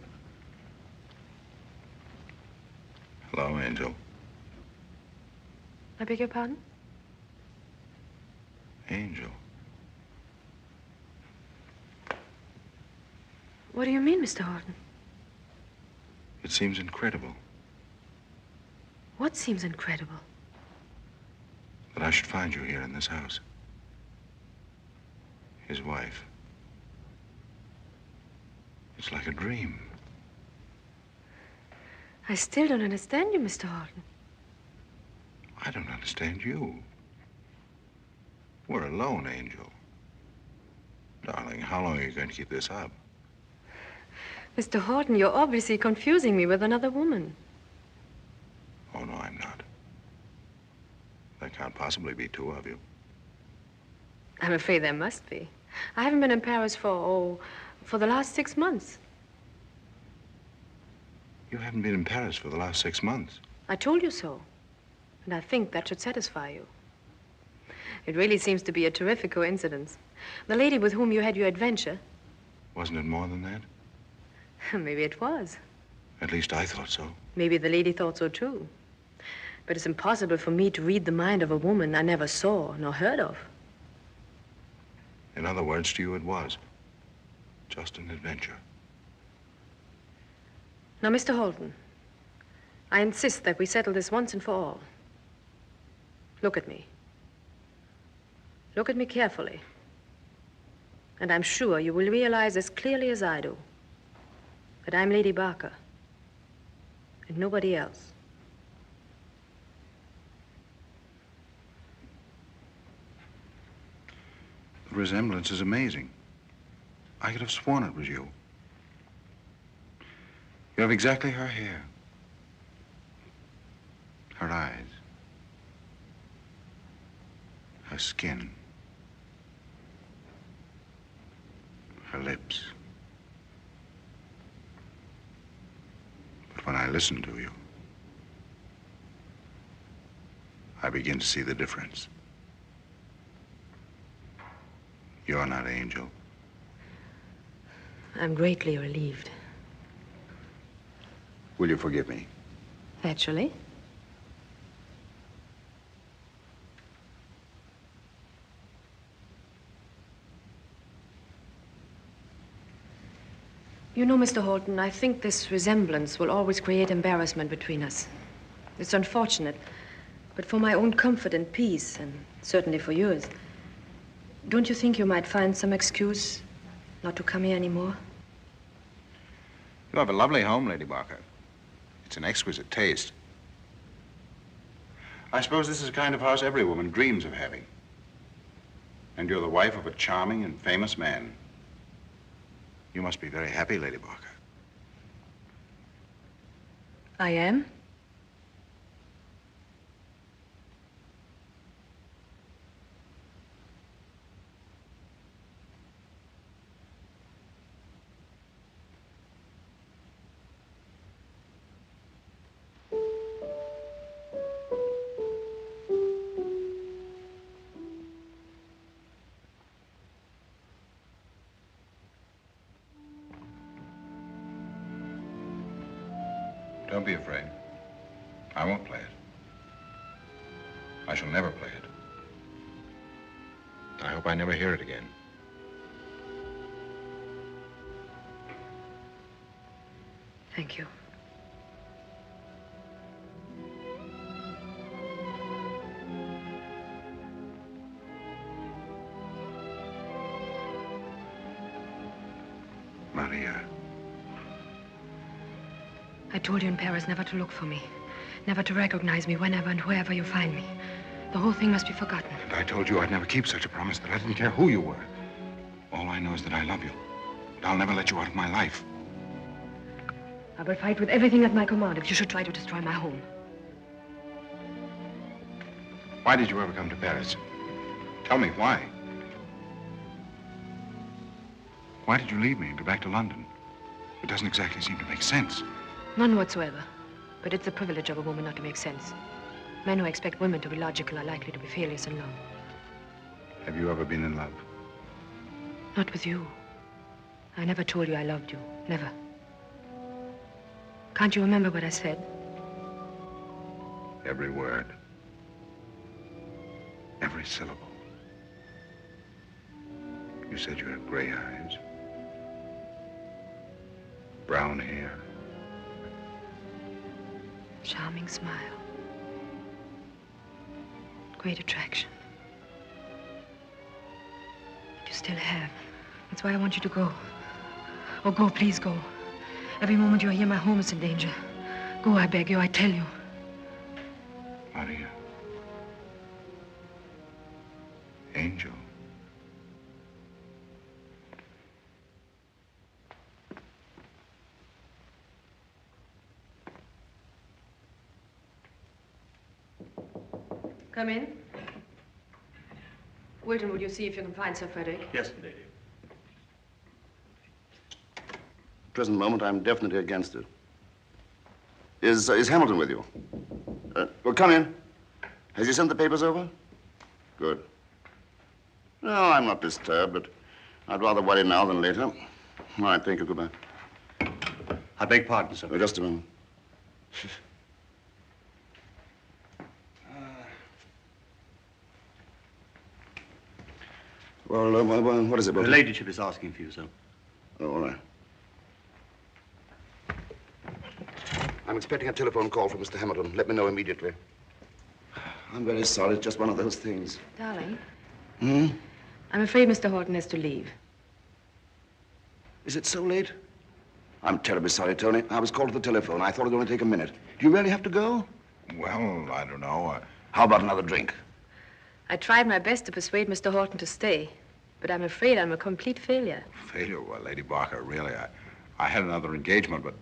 Hello, Angel. I beg your pardon? Angel. What do you mean, Mr. Horton? It seems incredible. What seems incredible? That I should find you here in this house. His wife. It's like a dream. I still don't understand you, Mr. Horton. I don't understand you. We're alone, Angel. Darling, how long are you going to keep this up? Mr. Horton, you're obviously confusing me with another woman. Oh, no, I'm not. There can't possibly be two of you. I'm afraid there must be. I haven't been in Paris for the last 6 months. You haven't been in Paris for the last 6 months. I told you so. And I think that should satisfy you. It really seems to be a terrific coincidence. The lady with whom you had your adventure... Wasn't it more than that? Maybe it was. At least I thought so. Maybe the lady thought so, too. But it's impossible for me to read the mind of a woman I never saw nor heard of. In other words, to you it was. Just an adventure. Now, Mr. Holden, I insist that we settle this once and for all. Look at me. Look at me carefully. And I'm sure you will realize as clearly as I do that I'm Lady Barker and nobody else. The resemblance is amazing. I could have sworn it was you. You have exactly her hair, her eyes, her skin, her lips. But when I listen to you, I begin to see the difference. You're not Angel. I'm greatly relieved. Will you forgive me? Actually? You know, Mr. Holton, I think this resemblance will always create embarrassment between us. It's unfortunate, but for my own comfort and peace, and certainly for yours, don't you think you might find some excuse not to come here anymore? You have a lovely home, Lady Barker. It's an exquisite taste. I suppose this is the kind of house every woman dreams of having. And you're the wife of a charming and famous man. You must be very happy, Lady Barker. I am? Don't be afraid. I won't play it. I shall never play it. I hope I never hear it again. Thank you. Maria. I told you in Paris never to look for me, never to recognize me whenever and wherever you find me. The whole thing must be forgotten. And I told you I'd never keep such a promise, that I didn't care who you were. All I know is that I love you. And I'll never let you out of my life. I will fight with everything at my command if you should try to destroy my home. Why did you ever come to Paris? Tell me, why? Why did you leave me and go back to London? It doesn't exactly seem to make sense. None whatsoever. But it's the privilege of a woman not to make sense. Men who expect women to be logical are likely to be fearless in love. Have you ever been in love? Not with you. I never told you I loved you. Never. Can't you remember what I said? Every word. Every syllable. You said you had gray eyes. Brown hair. Charming smile. great attraction. But you still have. That's why I want you to go. Oh, go, please go. Every moment you're here, my home is in danger. Go, I beg you, I tell you. Maria. Angel. Come in. Wilton, would you see if you can find Sir Frederick? Yes, lady. Present moment, I'm definitely against it. Is Hamilton with you? Well, come in. Has he sent the papers over? Good. No, I'm not disturbed, but I'd rather worry now than later. All right, thank you. Goodbye. I beg pardon, sir. Just a moment. Well, what is it, Her Wilton? ladyship is asking for you, sir. Oh, all right. I'm expecting a telephone call from Mr. Hamilton. Let me know immediately. I'm very sorry. It's just one of those things. Darling, Hmm? I'm afraid Mr. Horton has to leave. Is it so late? I'm terribly sorry, Tony. I was called to the telephone. I thought it'd only take a minute. Do you really have to go? Well, I don't know. How about another drink? I tried my best to persuade Mr. Horton to stay, but I'm afraid I'm a complete failure. Failure? Well, Lady Barker, really, I had another engagement, but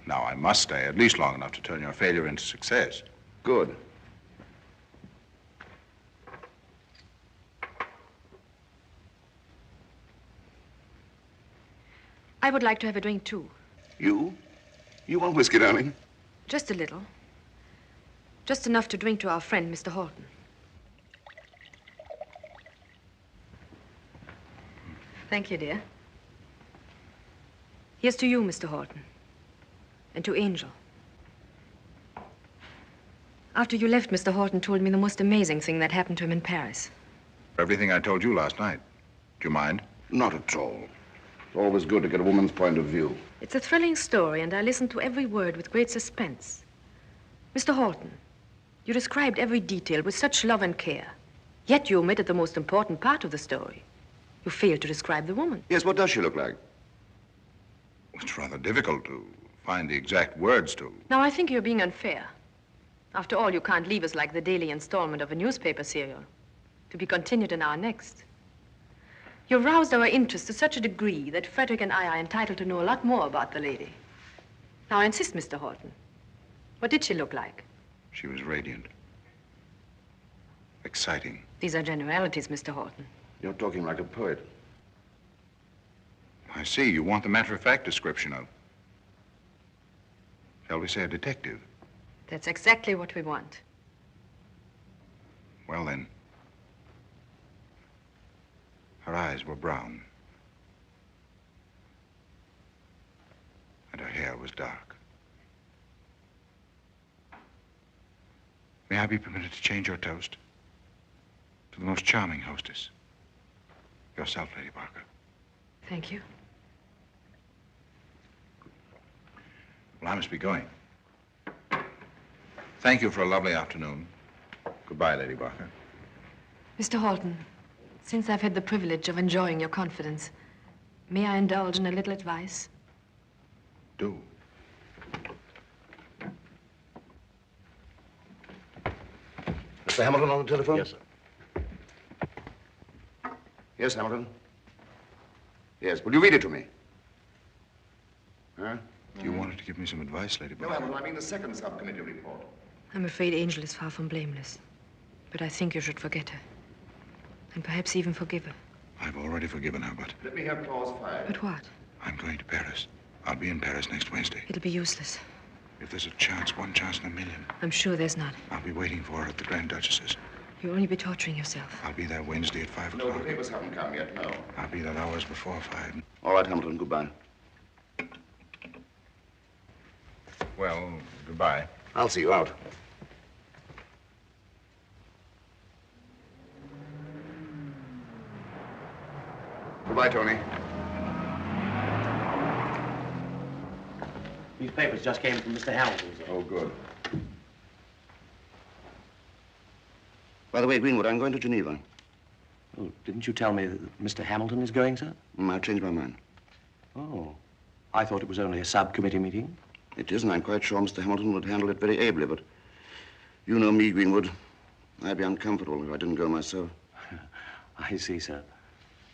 now I must stay at least long enough to turn your failure into success. Good. I would like to have a drink, too. You? You want whiskey, darling? Just a little. Just enough to drink to our friend, Mr. Horton. Thank you, dear. Here's to you, Mr. Horton. And to Angel. After you left, Mr. Horton told me the most amazing thing that happened to him in Paris. Everything I told you last night. Do you mind? Not at all. It's always good to get a woman's point of view. It's a thrilling story, and I listened to every word with great suspense. Mr. Horton, you described every detail with such love and care. Yet you omitted the most important part of the story. You failed to describe the woman. Yes, what does she look like? It's rather difficult to find the exact words to. Now, I think you're being unfair. After all, you can't leave us like the daily installment of a newspaper serial, to be continued in our next. You've roused our interest to such a degree that Frederick and I are entitled to know a lot more about the lady. Now, I insist, Mr. Horton. What did she look like? She was radiant. Exciting. These are generalities, Mr. Horton. You're talking like a poet. I see. You want the matter-of-fact description of, shall we say, a detective. That's exactly what we want. Well, then. Her eyes were brown. And her hair was dark. May I be permitted to change your toast? To the most charming hostess. Yourself, Lady Barker. Thank you. Well, I must be going. Thank you for a lovely afternoon. Goodbye, Lady Barker. Mr. Horton, since I've had the privilege of enjoying your confidence, may I indulge in a little advice? Do. Mr. Hamilton on the telephone? Yes, sir. Yes, Hamilton? Yes, will you read it to me? Huh? You wanted to give me some advice, Lady No, Barker. Hamilton, I mean the second subcommittee report. I'm afraid Angel is far from blameless. But I think you should forget her. And perhaps even forgive her. I've already forgiven her, but Let me have clause 5. But what? I'm going to Paris. I'll be in Paris next Wednesday. It'll be useless. If there's a chance, one chance in a million, I'm sure there's not. I'll be waiting for her at the Grand Duchess's. You'll only be torturing yourself. I'll be there Wednesday at 5 No, the o'clock. papers haven't come yet, no. I'll be there hours before 5. All right, Hamilton, goodbye. Well, goodbye. I'll see you out. Goodbye, Tony. These papers just came from Mr. Hamilton, sir. Oh, good. By the way, Greenwood, I'm going to Geneva. Oh, didn't you tell me that Mr. Hamilton is going, sir? I've changed my mind. Oh, I thought it was only a subcommittee meeting. It is, and I'm quite sure Mr. Hamilton would handle it very ably, but you know me, Greenwood. I'd be uncomfortable if I didn't go myself. I see, sir.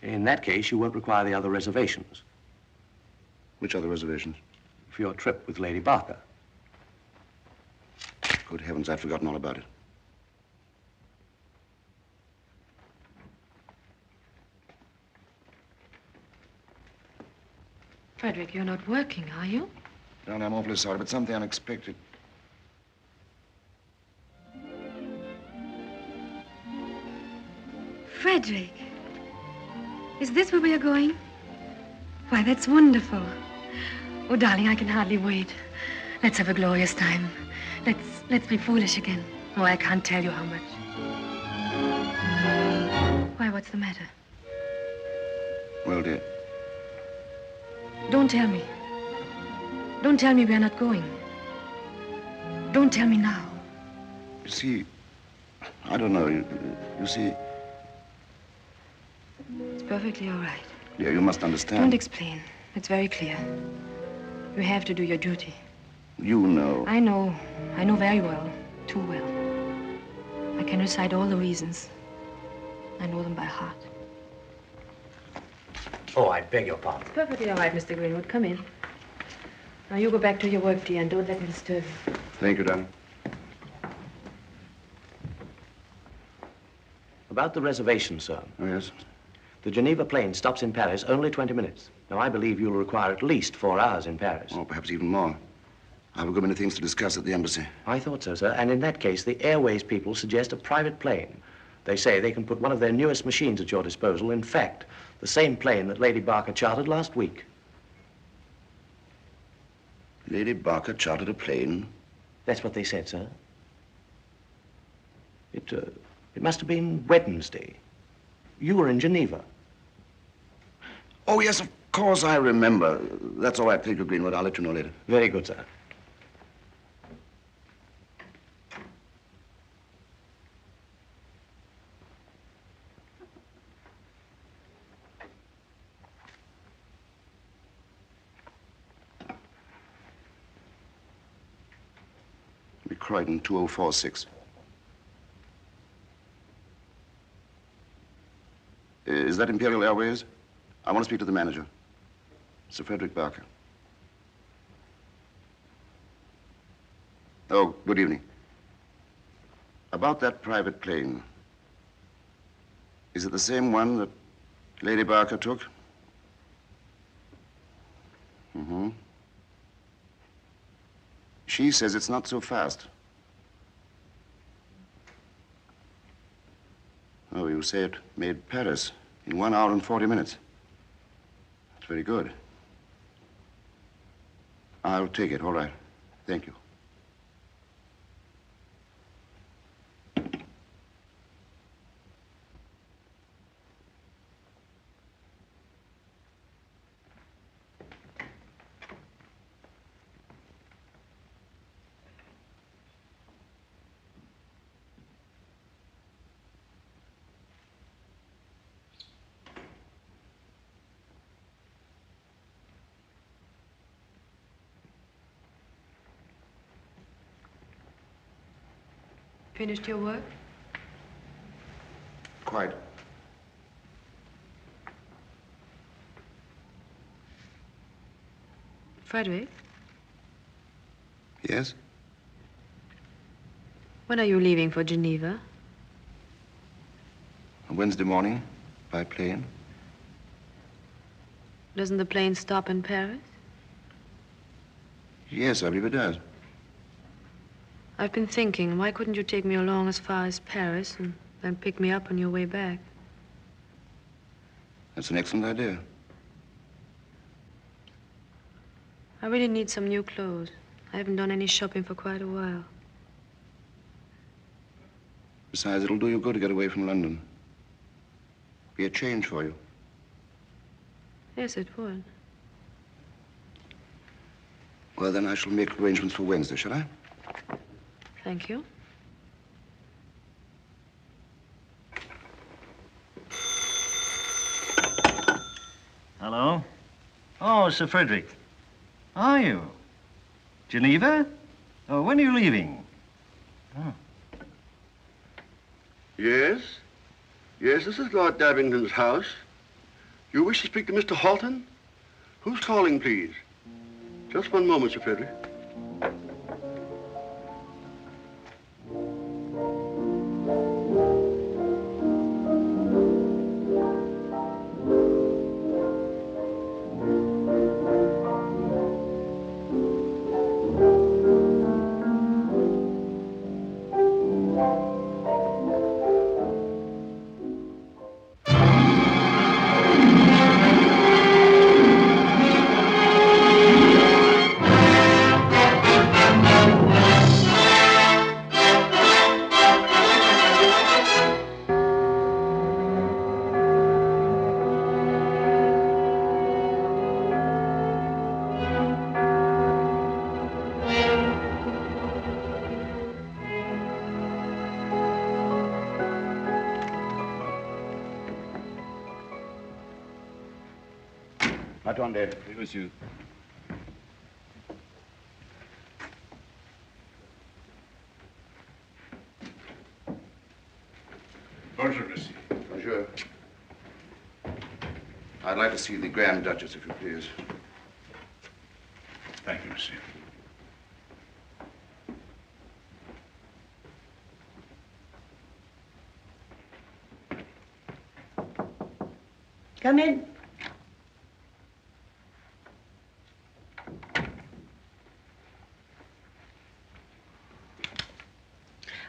In that case, you won't require the other reservations. Which other reservations? For your trip with Lady Barker. Good heavens, I'd forgotten all about it. Frederick, you're not working, are you? Darling, I'm awfully sorry, but something unexpected. Frederick, is this where we are going? Why, that's wonderful. Oh, darling, I can hardly wait. Let's have a glorious time. Let's be foolish again. Oh, I can't tell you how much. Why, what's the matter? Well, dear. Don't tell me. Don't tell me we are not going. Don't tell me now. You see, I don't know. You see... It's perfectly all right. Yeah, you must understand. Don't explain. It's very clear. You have to do your duty. You know. I know. I know very well. Too well. I can recite all the reasons. I know them by heart. Oh, I beg your pardon. It's perfectly all right, Mr. Greenwood. Come in. Now, you go back to your work, dear, and don't let me disturb you. Thank you, darling. About the reservation, sir. Oh, yes? The Geneva plane stops in Paris only 20 minutes. Now, I believe you'll require at least 4 hours in Paris. Oh, perhaps even more. I've a good many things to discuss at the embassy. I thought so, sir. And in that case, the Airways people suggest a private plane. They say they can put one of their newest machines at your disposal. In fact, the same plane that Lady Barker chartered last week. Lady Barker chartered a plane? That's what they said, sir. It must have been Wednesday. You were in Geneva. Oh, yes, of course, I remember. That's all right, thank you, Greenwood. I'll let you know later. Very good, sir. Croydon, 2046. Is that Imperial Airways? I want to speak to the manager, Sir Frederick Barker. Oh, good evening. About that private plane, is it the same one that Lady Barker took? Mm-hmm. She says it's not so fast. Oh, you say it made Paris in 1 hour and 40 minutes. That's very good. I'll take it, all right. Thank you. Finished your work? Quite. Frederick, Yes? when are you leaving for Geneva? Wednesday morning, by plane. Doesn't the plane stop in Paris? Yes, I believe it does. I've been thinking, why couldn't you take me along as far as Paris and then pick me up on your way back? That's an excellent idea. I really need some new clothes. I haven't done any shopping for quite a while. Besides, it'll do you good to get away from London. Be a change for you. Yes, it would. Well, then I shall make arrangements for Wednesday, shall I? Thank you. Hello? Oh, Sir Frederick. Are you? Geneva? Oh, when are you leaving? Oh. Yes? Yes, this is Lord Dabbington's house. You wish to speak to Mr. Halton? Who's calling, please? Just one moment, Sir Frederick. Attendez. Oui, monsieur. Bonjour, monsieur. Bonjour. I'd like to see the Grand Duchess, if you please. Thank you, monsieur. Come in.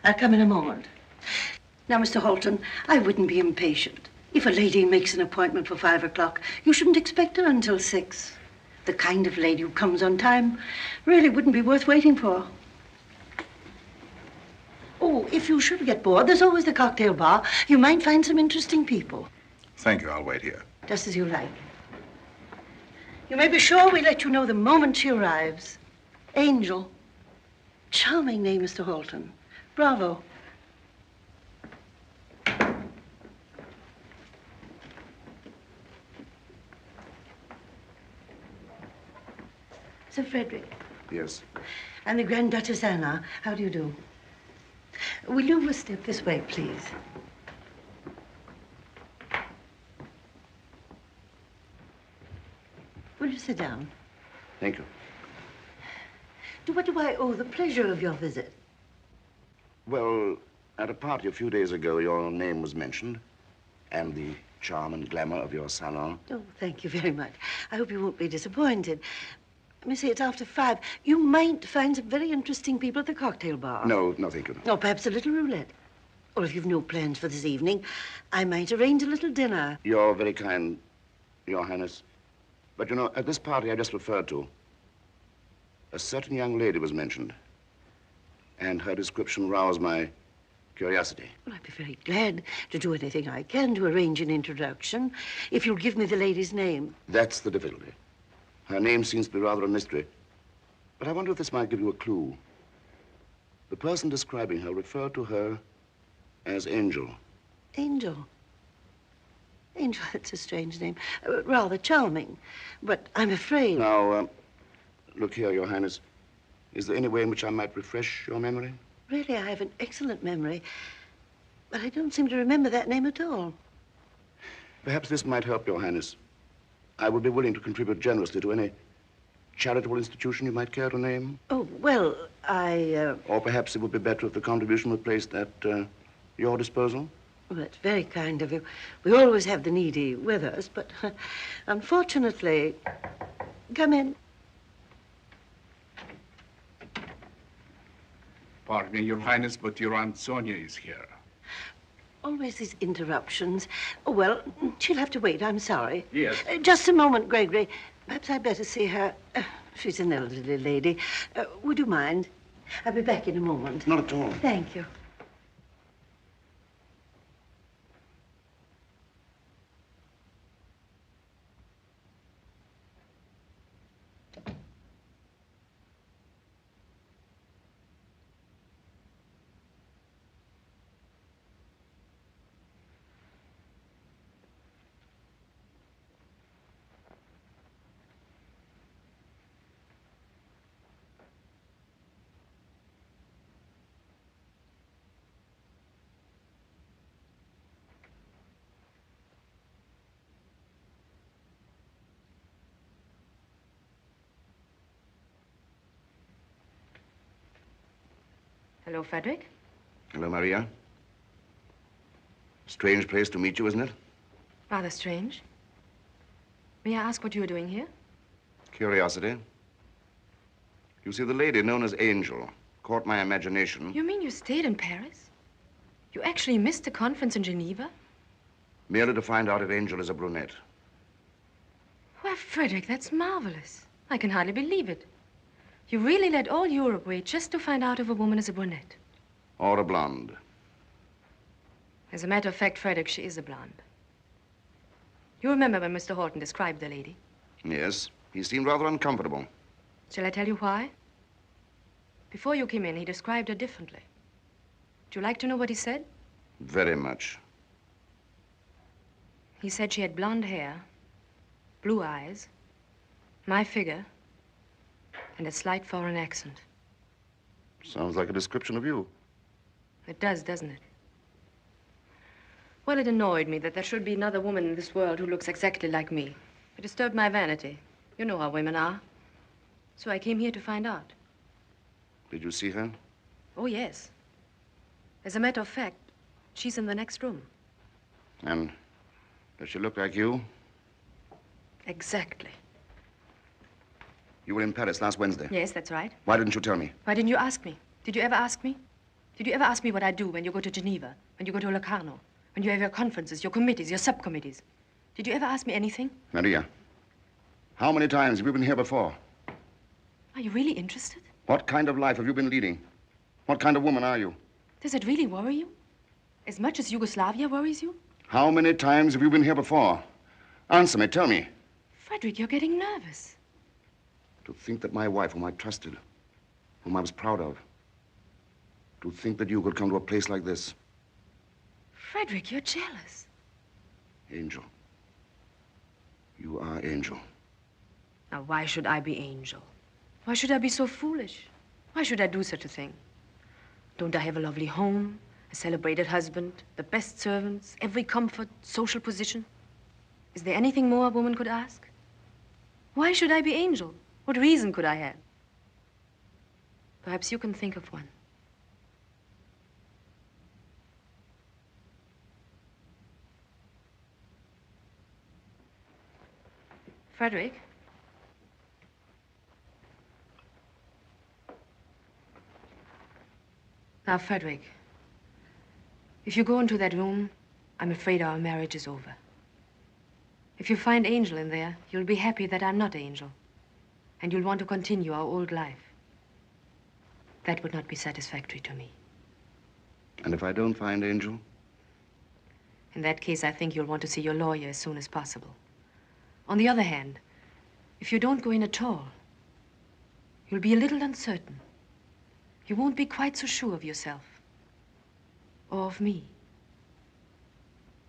I'll come in a moment. Now, Mr. Halton, I wouldn't be impatient. If a lady makes an appointment for 5 o'clock, you shouldn't expect her until 6. The kind of lady who comes on time really wouldn't be worth waiting for. Oh, if you should get bored, there's always the cocktail bar. You might find some interesting people. Thank you. I'll wait here. Just as you like. You may be sure we let you know the moment she arrives. Angel. Charming name, Mr. Halton. Bravo. Sir Frederick. Yes. And the Grand Duchess Anna. How do you do? Will you step this way, please? Will you sit down? Thank you. To what do I owe the pleasure of your visit? Well, at a party a few days ago, your name was mentioned, and the charm and glamour of your salon. Oh, thank you very much. I hope you won't be disappointed. Let me see, it's after 5. You might find some very interesting people at the cocktail bar. No, thank you. Or perhaps a little roulette. Or if you've no plans for this evening, I might arrange a little dinner. You're very kind, Your Highness. But, you know, at this party I just referred to, a certain young lady was mentioned, and her description roused my curiosity. Well, I'd be very glad to do anything I can to arrange an introduction, if you'll give me the lady's name. That's the difficulty. Her name seems to be rather a mystery. But I wonder if this might give you a clue. The person describing her referred to her as Angel. Angel? Angel, that's a strange name. Rather charming. But I'm afraid... Now, look here, Your Highness. Is there any way in which I might refresh your memory? Really, I have an excellent memory. But I don't seem to remember that name at all. Perhaps this might help, Your Highness. I would be willing to contribute generously to any charitable institution you might care to name. Oh, well, Or perhaps it would be better if the contribution were placed at your disposal. Well, that's very kind of you. We always have the needy with us, but unfortunately... Come in. Pardon me, Your Highness, but your Aunt Sonia is here. Always these interruptions. Oh, well, she'll have to wait. I'm sorry. Yes. Just a moment, Gregory. Perhaps I'd better see her. She's an elderly lady. Would you mind? I'll be back in a moment. Not at all. Thank you. Hello, Frederick. Hello, Maria. Strange place to meet you, isn't it? Rather strange. May I ask what you are doing here? Curiosity. You see, the lady known as Angel caught my imagination. You mean you stayed in Paris? You actually missed the conference in Geneva? Merely to find out if Angel is a brunette. Why, Frederick, that's marvelous. I can hardly believe it. You really let all Europe wait just to find out if a woman is a brunette. Or a blonde. As a matter of fact, Frederick, she is a blonde. You remember when Mr. Horton described the lady? Yes, he seemed rather uncomfortable. Shall I tell you why? Before you came in, he described her differently. Would you like to know what he said? Very much. He said she had blonde hair, blue eyes, my figure, and a slight foreign accent. Sounds like a description of you. It does, doesn't it? Well, it annoyed me that there should be another woman in this world who looks exactly like me. It disturbed my vanity. You know how women are. So I came here to find out. Did you see her? Oh, yes. As a matter of fact, she's in the next room. And does she look like you? Exactly. You were in Paris last Wednesday. Yes, that's right. Why didn't you tell me? Why didn't you ask me? Did you ever ask me? Did you ever ask me what I do when you go to Geneva, when you go to Locarno, when you have your conferences, your committees, your subcommittees? Did you ever ask me anything? Maria, how many times have you been here before? Are you really interested? What kind of life have you been leading? What kind of woman are you? Does it really worry you? As much as Yugoslavia worries you? How many times have you been here before? Answer me, tell me. Frederick, you're getting nervous. To think that my wife, whom I trusted, whom I was proud of, to think that you could come to a place like this. Frederick, you're jealous. Angel. You are Angel. Now, why should I be Angel? Why should I be so foolish? Why should I do such a thing? Don't I have a lovely home, a celebrated husband, the best servants, every comfort, social position? Is there anything more a woman could ask? Why should I be Angel? What reason could I have? Perhaps you can think of one. Frederick? Now, Frederick, if you go into that room, I'm afraid our marriage is over. If you find Angel in there, you'll be happy that I'm not Angel. And you'll want to continue our old life. That would not be satisfactory to me. And if I don't find Angel? In that case, I think you'll want to see your lawyer as soon as possible. On the other hand, if you don't go in at all, you'll be a little uncertain. You won't be quite so sure of yourself. Or of me.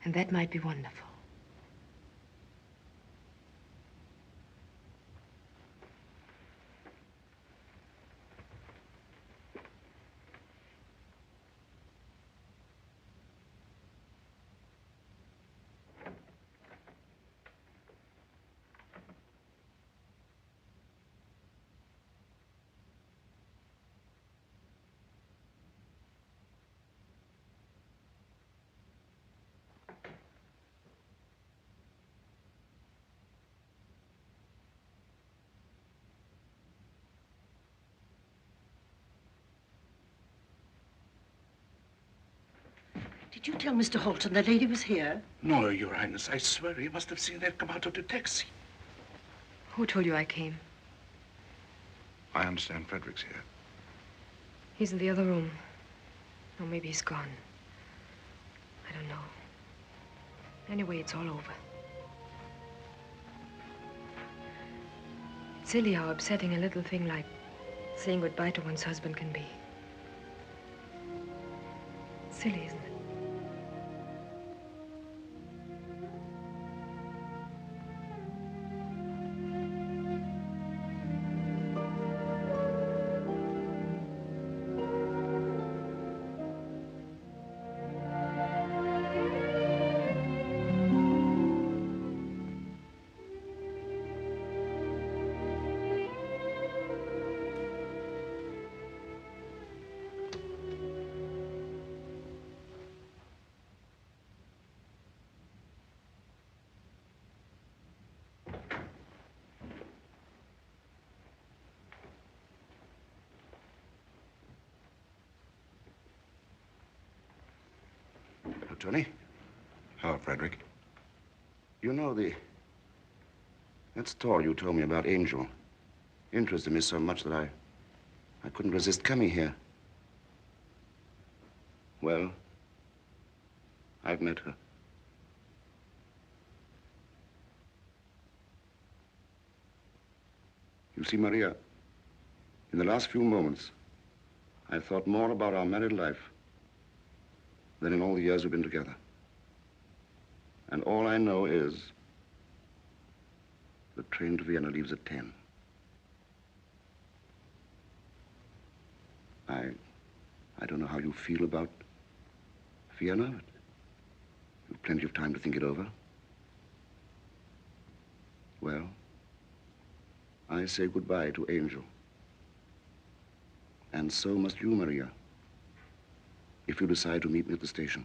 And that might be wonderful. Did you tell Mr. Holton the lady was here? No, Your Highness. I swear he must have seen her come out of the taxi. Who told you I came? I understand Frederick's here. He's in the other room. Or maybe he's gone. I don't know. Anyway, it's all over. It's silly how upsetting a little thing like saying goodbye to one's husband can be. Silly, isn't it? Sonny. Hello, Frederick. You know, that story you told me about Angel interested me so much that I couldn't resist coming here. Well, I've met her. You see, Maria, in the last few moments, I thought more about our married life than in all the years we've been together. And all I know is the train to Vienna leaves at 10. I don't know how you feel about Vienna, but you've plenty of time to think it over. Well, I say goodbye to Angel. And so must you, Maria, if you decide to meet me at the station.